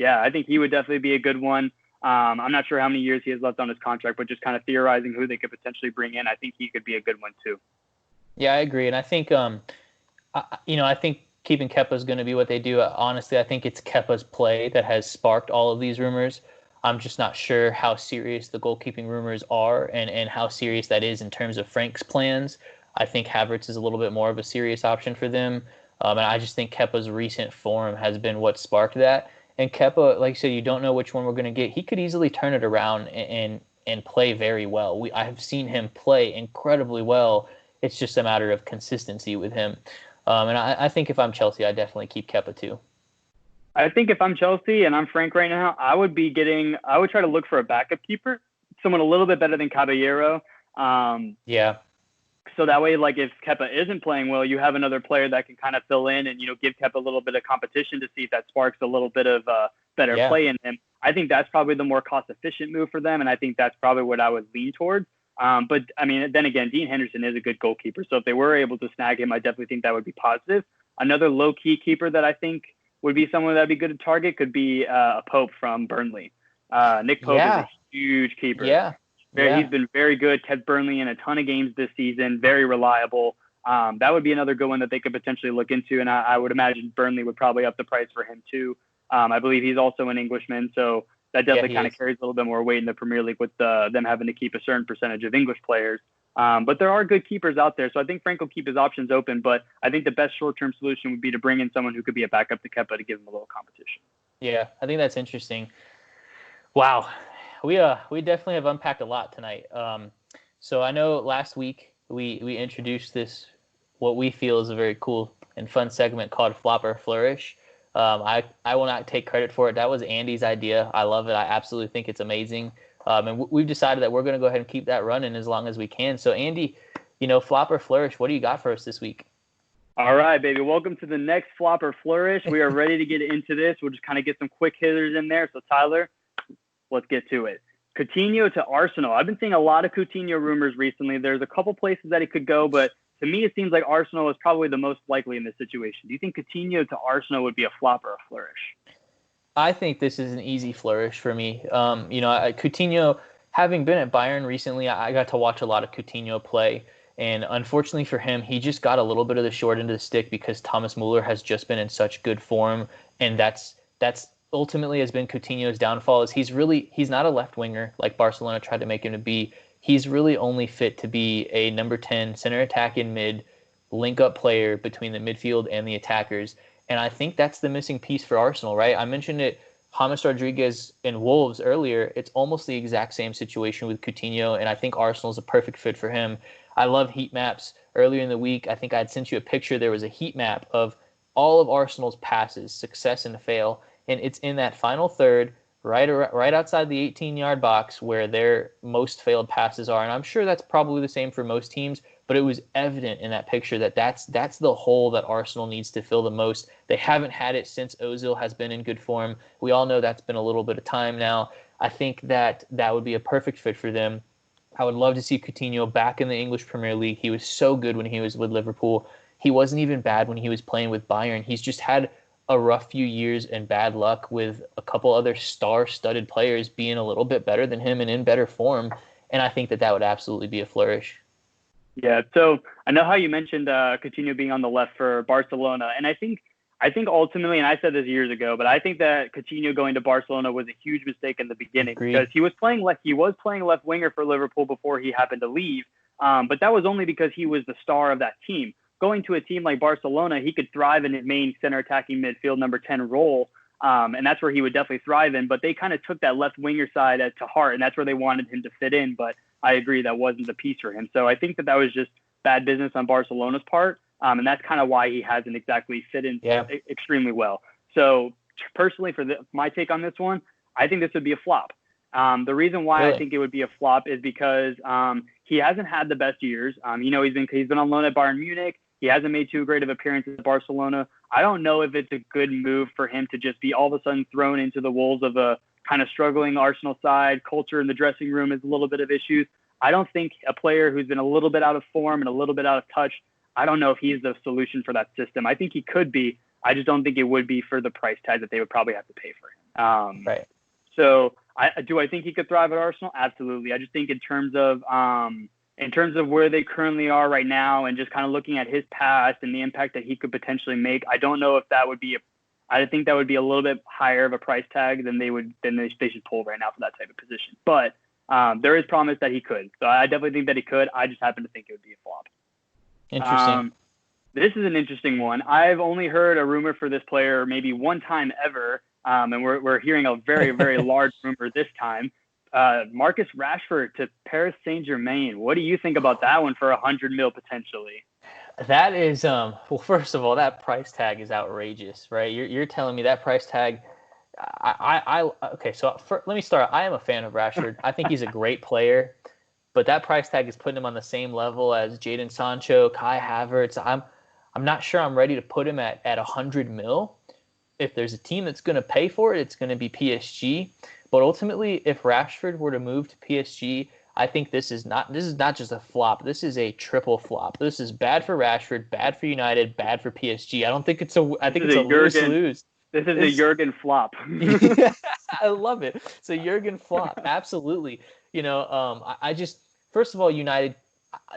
I think he would definitely be a good one. I'm not sure how many years he has left on his contract, but just kind of theorizing who they could potentially bring in, I think he could be a good one too. Yeah, I agree. And I think, I think keeping Kepa is going to be what they do. Honestly, I think it's Kepa's play that has sparked all of these rumors. I'm just not sure how serious the goalkeeping rumors are and how serious that is in terms of Frank's plans. I think Havertz is a little bit more of a serious option for them. And I just think Kepa's recent form has been what sparked that. And Kepa, like you said, you don't know which one we're going to get. He could easily turn it around and play very well. I have seen him play incredibly well. It's just a matter of consistency with him. And I think if I'm Chelsea, I definitely keep Kepa too. I think if I'm Chelsea and I'm Frank right now, I would try to look for a backup keeper, someone a little bit better than Caballero. Yeah. So that way, like if Kepa isn't playing well, you have another player that can kind of fill in and, give Kepa a little bit of competition to see if that sparks a little bit of better play in him. I think that's probably the more cost efficient move for them. And I think that's probably what I would lean towards. But then again, Dean Henderson is a good goalkeeper. So if they were able to snag him, I definitely think that would be positive. Another low key keeper that I think would be someone that'd be good to target could be Pope from Burnley. Nick Pope is a huge keeper. Yeah. He's been very good, kept Burnley in a ton of games this season, very reliable. That would be another good one that they could potentially look into, and I would imagine Burnley would probably up the price for him too. I believe he's also an Englishman, so that definitely kind of carries a little bit more weight in the Premier League with them having to keep a certain percentage of English players. But there are good keepers out there, so I think Frank will keep his options open, but I think the best short-term solution would be to bring in someone who could be a backup to Kepa to give him a little competition. Yeah, I think that's interesting. Wow. We definitely have unpacked a lot tonight. So I know last week we introduced this, what we feel is a very cool and fun segment called Flop or Flourish. I will not take credit for it. That was Andy's idea. I love it. I absolutely think it's amazing. And we've decided that we're going to go ahead and keep that running as long as we can. So Andy, Flop or Flourish, what do you got for us this week? All right, baby. Welcome to the next Flop or Flourish. We are ready to get into this. We'll just kind of get some quick hitters in there. So Tyler, let's get to it. Coutinho to Arsenal. I've been seeing a lot of Coutinho rumors recently. There's a couple places that he could go, but to me, it seems like Arsenal is probably the most likely in this situation. Do you think Coutinho to Arsenal would be a flop or a flourish? I think this is an easy flourish for me. Coutinho, having been at Bayern recently, I got to watch a lot of Coutinho play. And unfortunately for him, he just got a little bit of the short end of the stick because Thomas Muller has just been in such good form. And that's ultimately has been Coutinho's downfall. Is he's not a left winger like Barcelona tried to make him to be. He's really only fit to be a number 10 center attack in mid, link up player between the midfield and the attackers. And I think that's the missing piece for Arsenal, right? I mentioned it, James Rodriguez and Wolves earlier. It's almost the exact same situation with Coutinho, and I think Arsenal's a perfect fit for him. I love heat maps. Earlier in the week, I think I had sent you a picture. There was a heat map of all of Arsenal's passes, success and fail, and it's in that final third, right outside the 18-yard box where their most failed passes are. And I'm sure that's probably the same for most teams, but it was evident in that picture that that's the hole that Arsenal needs to fill the most. They haven't had it since Ozil has been in good form. We all know that's been a little bit of time now. I think that would be a perfect fit for them. I would love to see Coutinho back in the English Premier League. He was so good when he was with Liverpool. He wasn't even bad when he was playing with Bayern. He's just had a rough few years and bad luck with a couple other star-studded players being a little bit better than him and in better form. And I think that would absolutely be a flourish. Yeah, so I know how you mentioned Coutinho being on the left for Barcelona, and I think ultimately, and I said this years ago, but I think that Coutinho going to Barcelona was a huge mistake in the beginning. Agreed. Because he was playing left winger for Liverpool before he happened to leave, but that was only because he was the star of that team. Going to a team like Barcelona, he could thrive in his main center attacking midfield number 10 role, and that's where he would definitely thrive in. But they kind of took that left winger side to heart, and that's where they wanted him to fit in. But I agree that wasn't the piece for him. So I think that was just bad business on Barcelona's part. And that's kind of why he hasn't exactly fit in extremely well. So personally, for my take on this one, I think this would be a flop. The reason why I think it would be a flop is because he hasn't had the best years. He's been on loan at Bayern Munich. He hasn't made too great of appearances at Barcelona. I don't know if it's a good move for him to just be all of a sudden thrown into the wolves of a kind of struggling Arsenal side. Culture in the dressing room is a little bit of issues. I don't think a player who's been a little bit out of form and a little bit out of touch, I don't know if he's the solution for that system. I think he could be. I just don't think it would be for the price tag that they would probably have to pay for him. Right. So I think he could thrive at Arsenal? Absolutely. I just think in terms of where they currently are right now and just kind of looking at his past and the impact that he could potentially make, I don't know if that would be I think that would be a little bit higher of a price tag than they should pull right now for that type of position. But there is promise that he could. So I definitely think that he could. I just happen to think it would be a flop. Interesting. This is an interesting one. I've only heard a rumor for this player maybe one time ever, and we're hearing a very, very large rumor this time. Marcus Rashford to Paris Saint-Germain. What do you think about that one for 100 mil potentially? That is, well, first of all, that price tag is outrageous, right? You're telling me that price tag. Okay, so let me start. I am a fan of Rashford. I think he's a great player. But that price tag is putting him on the same level as Jadon Sancho, Kai Havertz. I'm not sure I'm ready to put him at 100 mil. If there's a team that's going to pay for it, it's going to be PSG. But ultimately, if Rashford were to move to PSG, I think this is not just a flop. This is a triple flop. This is bad for Rashford, bad for United, bad for PSG. I think it's a lose-lose. This is a Jurgen flop. I love it. It's a Jurgen flop. Absolutely. I just, first of all, United,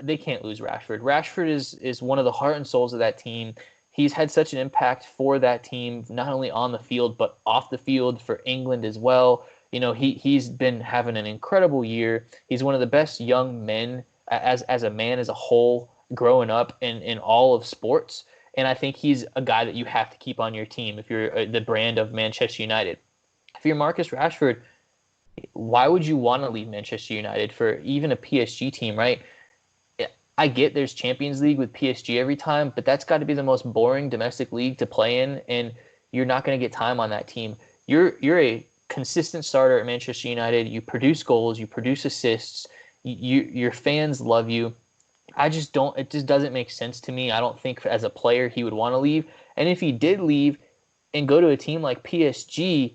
they can't lose Rashford. Rashford is one of the heart and souls of that team. He's had such an impact for that team, not only on the field, but off the field for England as well. He's been having an incredible year. He's one of the best young men as a man as a whole growing up in all of sports. And I think he's a guy that you have to keep on your team if you're the brand of Manchester United. If you're Marcus Rashford, why would you want to leave Manchester United for even a PSG team, right? I get there's Champions League with PSG every time, but that's got to be the most boring domestic league to play in, and you're not going to get time on that team. You're a consistent starter at Manchester United. You produce goals, you produce assists, your fans love you. It just doesn't make sense to me. I don't think as a player he would want to leave. And if he did leave and go to a team like PSG,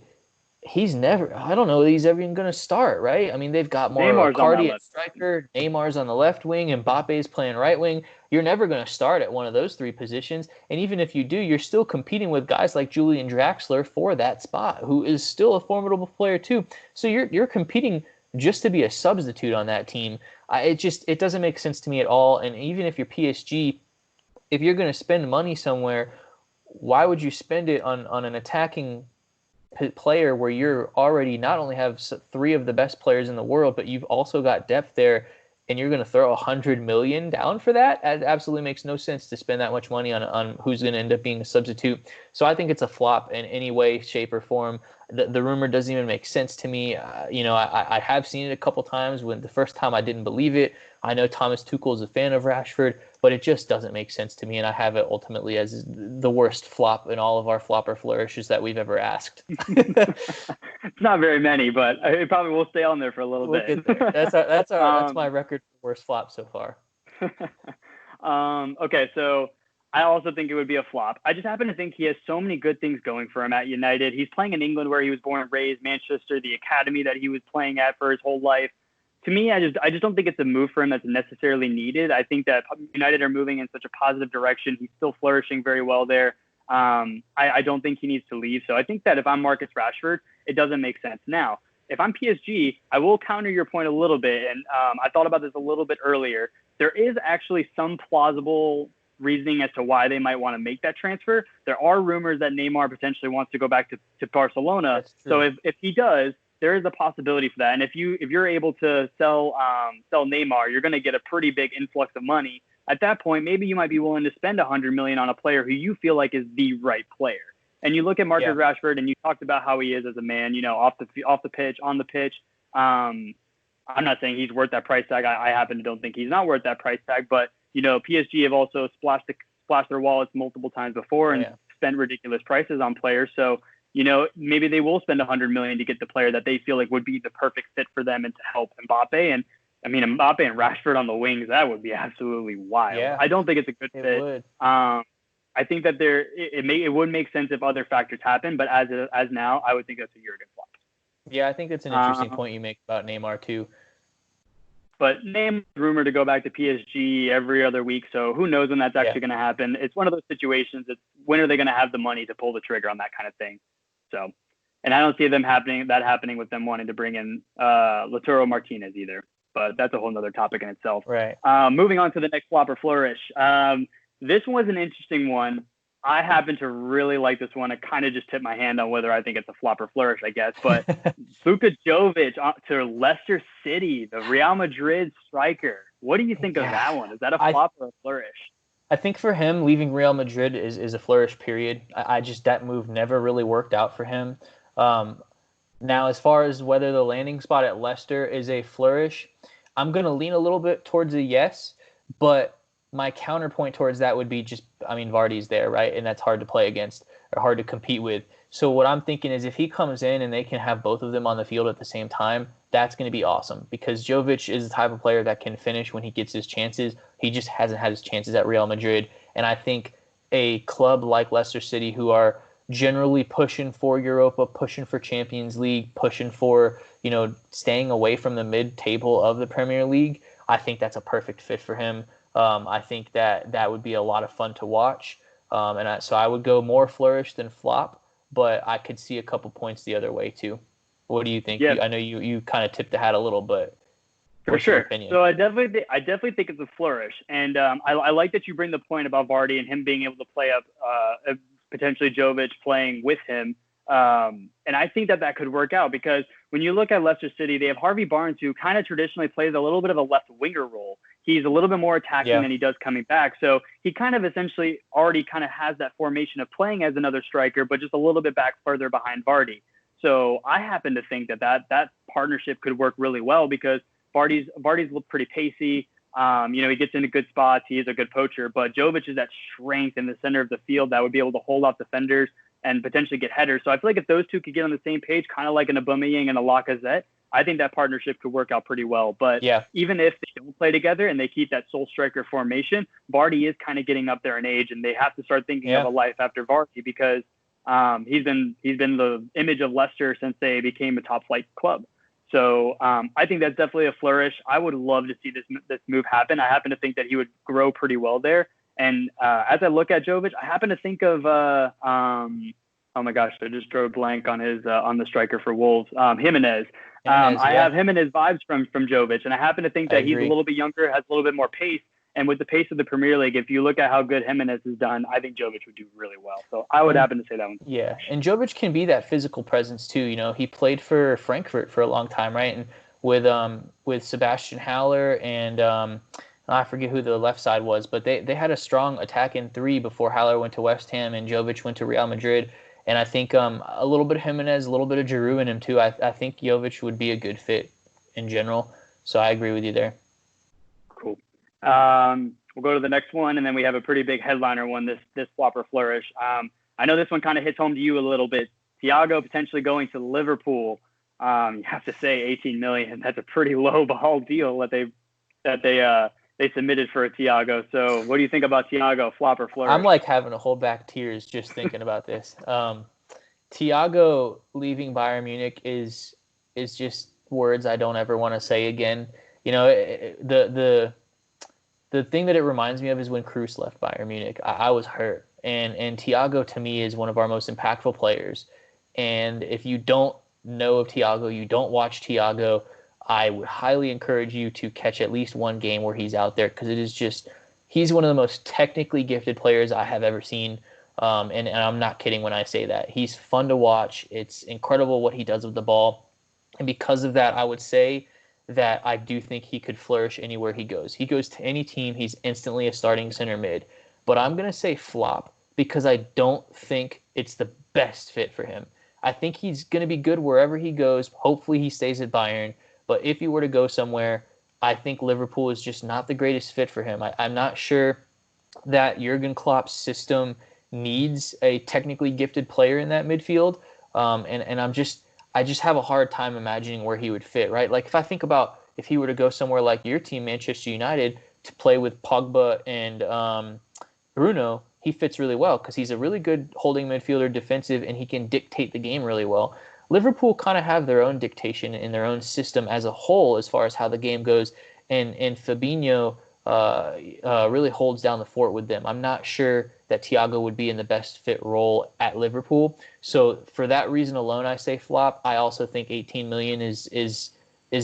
I don't know that he's ever even going to start, right? I mean, they've got more Cardi at striker, Neymar's on the left wing, and Mbappe's playing right wing. You're never going to start at one of those three positions. And even if you do, you're still competing with guys like Julian Draxler for that spot, who is still a formidable player too. So you're competing just to be a substitute on that team. It doesn't make sense to me at all. And even if you're PSG, if you're going to spend money somewhere, why would you spend it on an attacking player where you're already not only have three of the best players in the world, but you've also got depth there, and you're going to throw $100 million down for that? It absolutely makes no sense to spend that much money on who's going to end up being a substitute. So I think it's a flop in any way, shape, or form. The rumor doesn't even make sense to me. I have seen it a couple times. When the first time I didn't believe it. I know Thomas Tuchel is a fan of Rashford, but it just doesn't make sense to me, and I have it ultimately as the worst flop in all of our flopper flourishes that we've ever asked. It's not very many, but it probably will stay on there for a little bit. That's my record for worst flop so far. Okay, so I also think it would be a flop. I just happen to think he has so many good things going for him at United. He's playing in England where he was born and raised, Manchester, the academy that he was playing at for his whole life. To me, I just don't think it's a move for him that's necessarily needed. I think that United are moving in such a positive direction. He's still flourishing very well there. I don't think he needs to leave. So I think that if I'm Marcus Rashford, it doesn't make sense. Now, if I'm PSG, I will counter your point a little bit. And I thought about this a little bit earlier. There is actually some plausible reasoning as to why they might want to make that transfer. There are rumors that Neymar potentially wants to go back to Barcelona. So if he does, there is a possibility for that. And if you're able to sell Neymar, you're going to get a pretty big influx of money. At that point, maybe you might be willing to spend $100 million on a player who you feel like is the right player. And you look at Marcus Rashford, and you talked about how he is as a man, off the pitch, on the pitch. I'm not saying he's worth that price tag. I happen to don't think he's not worth that price tag, but PSG have also splashed their wallets multiple times before and spent ridiculous prices on players. So, maybe they will spend $100 million to get the player that they feel like would be the perfect fit for them and to help Mbappe. And I mean, Mbappe and Rashford on the wings, that would be absolutely wild. Yeah, I don't think it's a good fit. It would. I think that it would make sense if other factors happen, but as now, I would think that's a Jurgen flop. Yeah, I think that's an interesting point you make about Neymar too. But Neymar's rumored to go back to PSG every other week, so who knows when that's actually going to happen. It's one of those situations. It's when are they going to have the money to pull the trigger on that kind of thing? So, and I don't see that happening with them wanting to bring in Lautaro Martinez either. But that's a whole other topic in itself. Right. Moving on to the next flop or flourish. This was an interesting one. I happen to really like this one. I kind of just tipped my hand on whether I think it's a flop or flourish, I guess. But Luka Jovic to Leicester City, the Real Madrid striker. What do you think of that one? Is that a flop or a flourish? I think for him, leaving Real Madrid is a flourish, period. That move never really worked out for him. Now, as far as whether the landing spot at Leicester is a flourish, I'm going to lean a little bit towards a yes, but my counterpoint towards that would be Vardy's there, right? And that's hard to play against or hard to compete with. So what I'm thinking is if he comes in and they can have both of them on the field at the same time, that's going to be awesome because Jovic is the type of player that can finish when he gets his chances. He just hasn't had his chances at Real Madrid. And I think a club like Leicester City, who are generally pushing for Europa, pushing for Champions League, pushing for, staying away from the mid-table of the Premier League, I think that's a perfect fit for him. I think that would be a lot of fun to watch. So I would go more flourish than flop, but I could see a couple points the other way too. What do you think? Yeah. I know you kind of tipped the hat a little, but for sure. So I definitely think it's a flourish. And I like that you bring the point about Vardy and him being able to play up potentially Jovic playing with him. And I think that could work out because when you look at Leicester City, they have Harvey Barnes, who kind of traditionally plays a little bit of a left winger role. He's a little bit more attacking than he does coming back. So he kind of essentially already kind of has that formation of playing as another striker, but just a little bit back further behind Vardy. So I happen to think that partnership could work really well because Vardy's look pretty pacey. He gets into good spots. He is a good poacher, but Jovic is that strength in the center of the field that would be able to hold off defenders and potentially get headers. So I feel like if those two could get on the same page, kind of like an Aubameyang and a Lacazette, I think that partnership could work out pretty well. But even if they don't play together and they keep that sole striker formation, Vardy is kind of getting up there in age, and they have to start thinking of a life after Vardy because he's been the image of Leicester since they became a top flight club. So I think that's definitely a flourish. I would love to see this move happen. I happen to think that he would grow pretty well there. And as I look at Jovic, I happen to think of oh my gosh, I just drew a blank on the striker for Wolves, Jimenez. I have Jimenez vibes from Jovic, and I happen to think that he's a little bit younger, has a little bit more pace. And with the pace of the Premier League, if you look at how good Jimenez has done, I think Jovic would do really well. So I would happen to say that one. Yeah, and Jovic can be that physical presence too. He played for Frankfurt for a long time, right? And with Sebastian Haller and I forget who the left side was, but they had a strong attack in three before Haller went to West Ham and Jovic went to Real Madrid. And I think a little bit of Jimenez, a little bit of Giroud in him too. I think Jovic would be a good fit in general. So I agree with you there. Cool. We'll go to the next one, and then we have a pretty big headliner one, this flop or flourish. I know this one kind of hits home to you a little bit. Thiago potentially going to Liverpool. You have to say 18 million. That's a pretty low ball deal that they submitted for a Thiago. So what do you think about Thiago, flop or flourish? I'm like having to hold back tears just thinking about this. Thiago leaving Bayern Munich is just words I don't ever want to say again. You know, the thing that it reminds me of is when Kroos left Bayern Munich. I was hurt, and Thiago to me is one of our most impactful players. And if you don't know of Thiago, you don't watch Thiago, I would highly encourage you to catch at least one game where he's out there, because it is just, he's one of the most technically gifted players I have ever seen. And I'm not kidding when I say that. He's fun to watch. It's incredible what he does with the ball. And because of that, I would say that I do think he could flourish anywhere he goes. He goes to any team, he's instantly a starting center mid. But I'm going to say flop because I don't think it's the best fit for him. I think he's going to be good wherever he goes. Hopefully he stays at Bayern. But if he were to go somewhere, I think Liverpool is just not the greatest fit for him. I'm not sure that Jurgen Klopp's system needs a technically gifted player in that midfield. And I just have a hard time imagining where he would fit, right? Like if I think about if he were to go somewhere like your team, Manchester United, to play with Pogba and Bruno, he fits really well because he's a really good holding midfielder, defensive, and he can dictate the game really well. Liverpool kind of have their own dictation in their own system as a whole as far as how the game goes, and Fabinho really holds down the fort with them. I'm not sure that Thiago would be in the best fit role at Liverpool. So for that reason alone, I say flop. I also think 18 million is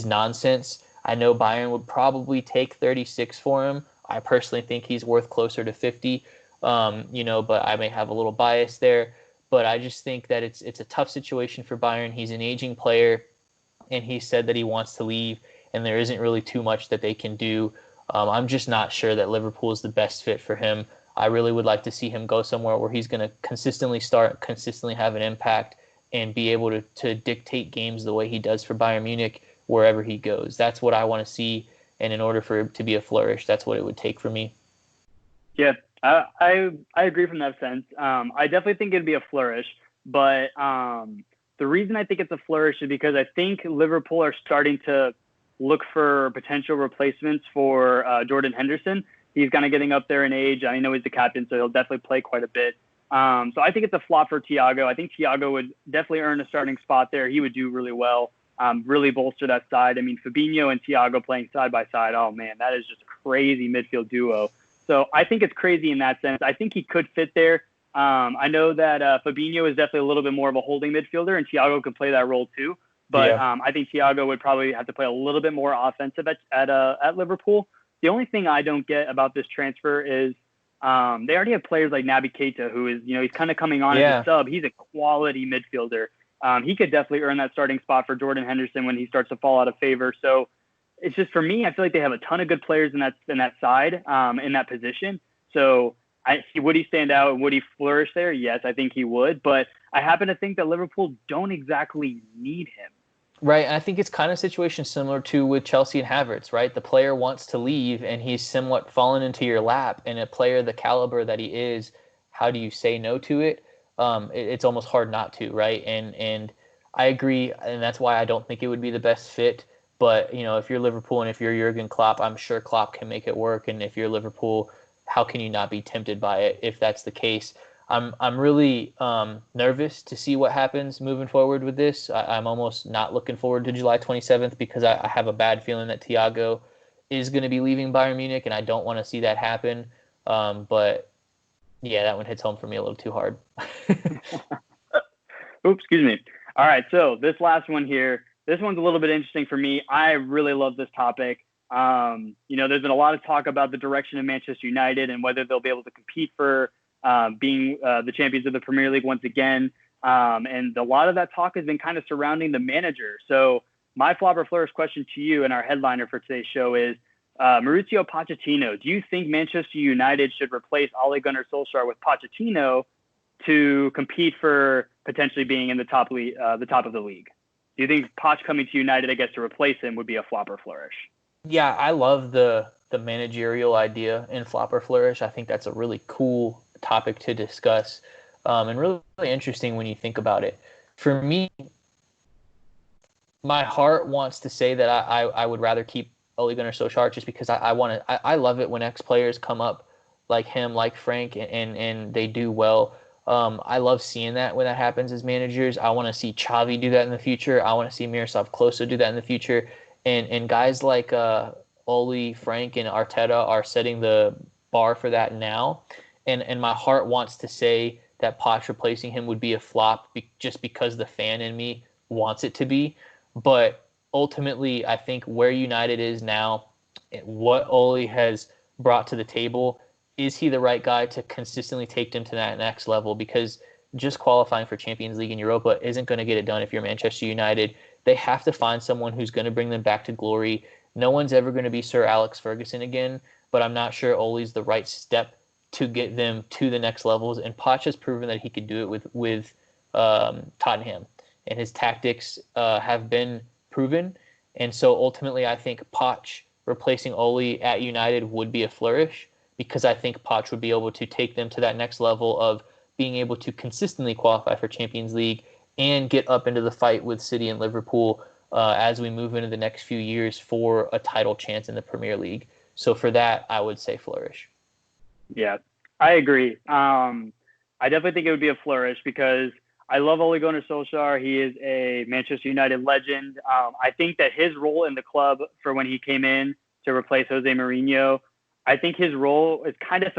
nonsense. I know Bayern would probably take 36 for him. I personally think he's worth closer to 50. But I may have a little bias there. But I just think that it's a tough situation for Bayern. He's an aging player, and he said that he wants to leave, and there isn't really too much that they can do. I'm just not sure that Liverpool is the best fit for him. I really would like to see him go somewhere where he's going to consistently start, consistently have an impact, and be able to dictate games the way he does for Bayern Munich wherever he goes. That's what I want to see, and in order for it to be a flourish, that's what it would take for me. Yeah, I agree from that sense. I definitely think it'd be a flourish, but the reason I think it's a flourish is because I think Liverpool are starting to look for potential replacements for Jordan Henderson. He's kind of getting up there in age. I know he's the captain, so he'll definitely play quite a bit. So I think it's a flop for Thiago. I think Thiago would definitely earn a starting spot there. He would do really well, really bolster that side. I mean, Fabinho and Thiago playing side by side, oh man, that is just a crazy midfield duo. So I think it's crazy in that sense. I think he could fit there. I know that Fabinho is definitely a little bit more of a holding midfielder, and Thiago can play that role too. But yeah. I think Thiago would probably have to play a little bit more offensive at Liverpool. The only thing I don't get about this transfer is they already have players like Naby Keita, who is, he's kind of coming on as a sub. He's a quality midfielder. He could definitely earn that starting spot for Jordan Henderson when he starts to fall out of favor. So it's just, for me, I feel like they have a ton of good players in that side, in that position. So would he stand out and would he flourish there? Yes, I think he would. But I happen to think that Liverpool don't exactly need him. Right. I think it's kind of a situation similar to with Chelsea and Havertz, right? The player wants to leave and he's somewhat fallen into your lap. And a player the caliber that he is, how do you say no to it? It's almost hard not to, right? And I agree. And that's why I don't think it would be the best fit. But, if you're Liverpool and if you're Jurgen Klopp, I'm sure Klopp can make it work. And if you're Liverpool, how can you not be tempted by it if that's the case? I'm really nervous to see what happens moving forward with this. I'm almost not looking forward to July 27th because I have a bad feeling that Thiago is going to be leaving Bayern Munich, and I don't want to see that happen. But, yeah, that one hits home for me a little too hard. Oops, excuse me. All right, so this last one here, this one's a little bit interesting for me. I really love this topic. There's been a lot of talk about the direction of Manchester United and whether they'll be able to compete for being the champions of the Premier League once again. And a lot of that talk has been kind of surrounding the manager. So my flop or flourish question to you and our headliner for today's show is Mauricio Pochettino. Do you think Manchester United should replace Ole Gunnar Solskjaer with Pochettino to compete for potentially being in the top of the league? Do you think Poch coming to United, I guess, to replace him would be a flop or flourish? Yeah, I love the managerial idea in flop or flourish. I think that's a really cool topic to discuss, and really, really interesting when you think about it. For me, my heart wants to say that I would rather keep Ole Gunnar Solskjaer, just because I love it when ex-players come up like him, like Frank, and they do well. I love seeing that when that happens as managers. I want to see Xavi do that in the future. I want to see Miroslav Klose do that in the future. And guys like Ole, Frank, and Arteta are setting the bar for that now. And my heart wants to say that Poch replacing him would be a flop just because the fan in me wants it to be. But ultimately, I think where United is now, what Ole has brought to the table, is he the right guy to consistently take them to that next level? Because just qualifying for Champions League and Europa isn't going to get it done if you're Manchester United. They have to find someone who's going to bring them back to glory. No one's ever going to be Sir Alex Ferguson again, but I'm not sure Ole's the right step to get them to the next levels. And Poch has proven that he could do it with Tottenham. And his tactics have been proven. And so ultimately, I think Poch replacing Ole at United would be a flourish, because I think Poch would be able to take them to that next level of being able to consistently qualify for Champions League and get up into the fight with City and Liverpool as we move into the next few years for a title chance in the Premier League. So for that, I would say flourish. Yeah, I agree. I definitely think it would be a flourish because I love Ole Gunnar Solskjaer. He is a Manchester United legend. I think that his role in the club for when he came in to replace Jose Mourinho, I think his role is kind of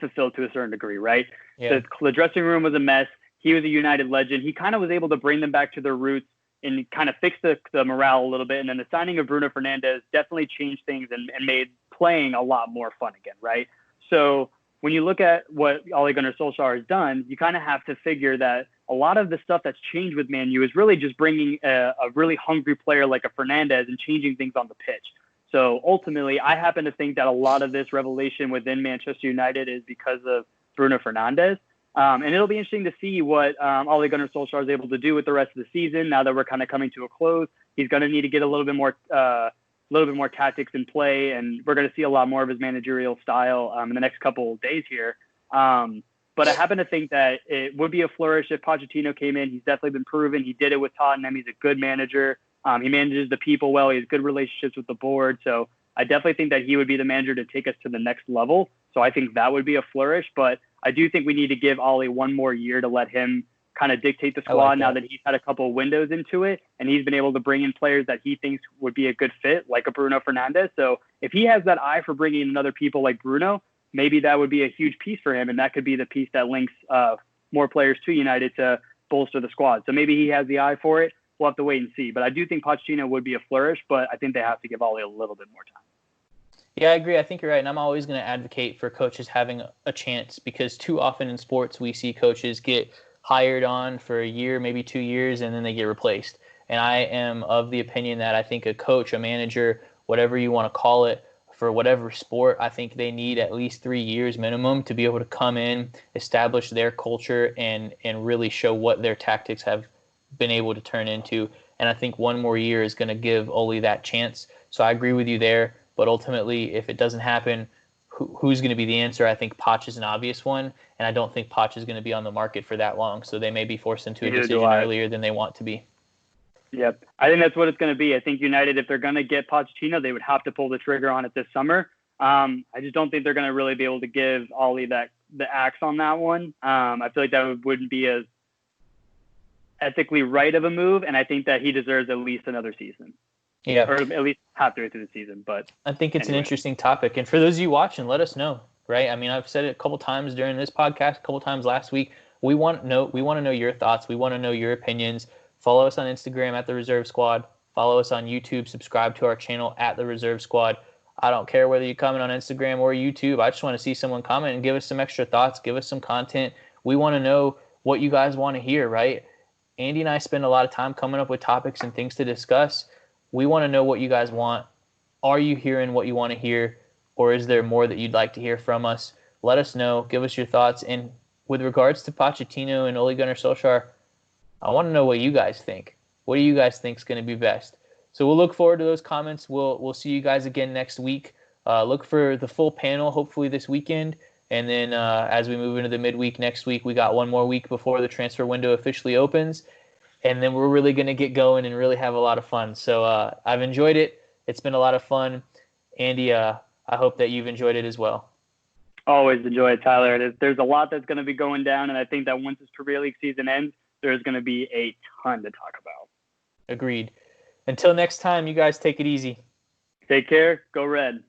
fulfilled to a certain degree, right? Yeah. The dressing room was a mess. He was a United legend. He kind of was able to bring them back to their roots and kind of fix the morale a little bit. And then the signing of Bruno Fernandes definitely changed things and made playing a lot more fun again, right? So when you look at what Ole Gunnar Solskjaer has done, you kind of have to figure that a lot of the stuff that's changed with Man U is really just bringing a really hungry player like a Fernandes and changing things on the pitch. So ultimately, I happen to think that a lot of this revelation within Manchester United is because of Bruno Fernandes. And it'll be interesting to see what Ole Gunnar Solskjaer is able to do with the rest of the season. Now that we're kind of coming to a close, he's going to need to get a little bit more tactics in play, and we're going to see a lot more of his managerial style in the next couple of days here. But I happen to think that it would be a flourish if Pochettino came in. He's definitely been proven. He did it with Tottenham. He's a good manager. He manages the people well. He has good relationships with the board. So I definitely think that he would be the manager to take us to the next level. So I think that would be a flourish. But I do think we need to give Ole one more year to let him kind of dictate the squad now that he's had a couple of windows into it, and he's been able to bring in players that he thinks would be a good fit, like a Bruno Fernandes. So if he has that eye for bringing in other people like Bruno, maybe that would be a huge piece for him, and that could be the piece that links more players to United to bolster the squad. So maybe he has the eye for it. We'll have to wait and see. But I do think Pochettino would be a flourish, but I think they have to give Ole a little bit more time. Yeah, I agree. I think you're right. And I'm always going to advocate for coaches having a chance, because too often in sports we see coaches get hired on for a year, maybe 2 years, and then they get replaced. And I am of the opinion that I think a coach, a manager, whatever you want to call it, for whatever sport, I think they need at least 3 years minimum to be able to come in, establish their culture, and really show what their tactics have been able to turn into. And I think 1 more year is going to give Ole that chance. So I agree with you there. But ultimately, if it doesn't happen, who's going to be the answer? I think Poch is an obvious one, and I don't think Poch is going to be on the market for that long. So they may be forced into a decision earlier than they want to be. Yep. I think that's what it's going to be. I think United, if they're going to get Pochettino, they would have to pull the trigger on it this summer. I just don't think they're going to really be able to give Ole the axe on that one. I feel like that wouldn't be as ethically right of a move, and I think that he deserves at least another season. Yeah. Or at least halfway through the season. But I think it's an interesting topic. And for those of you watching, let us know, right? I mean, I've said it a couple times during this podcast, a couple times last week. We want to know your thoughts. We want to know your opinions. Follow us on Instagram at The Reserve Squad. Follow us on YouTube. Subscribe to our channel at The Reserve Squad. I don't care whether you comment on Instagram or YouTube. I just want to see someone comment and give us some extra thoughts. Give us some content. We want to know what you guys want to hear, right? Andy and I spend a lot of time coming up with topics and things to discuss. We want to know what you guys want. Are you hearing what you want to hear, or is there more that you'd like to hear from us? Let us know. Give us your thoughts. And with regards to Pochettino and Ole Gunnar Solskjaer, I want to know what you guys think. What do you guys think is going to be best? So we'll look forward to those comments. We'll see you guys again next week. Look for the full panel, hopefully this weekend. And then as we move into the midweek next week, we got 1 more week before the transfer window officially opens. And then we're really going to get going and really have a lot of fun. So I've enjoyed it. It's been a lot of fun. Andy, I hope that you've enjoyed it as well. Always enjoy it, Tyler. There's a lot that's going to be going down, and I think that once this Premier League season ends, there's going to be a ton to talk about. Agreed. Until next time, you guys take it easy. Take care. Go Red.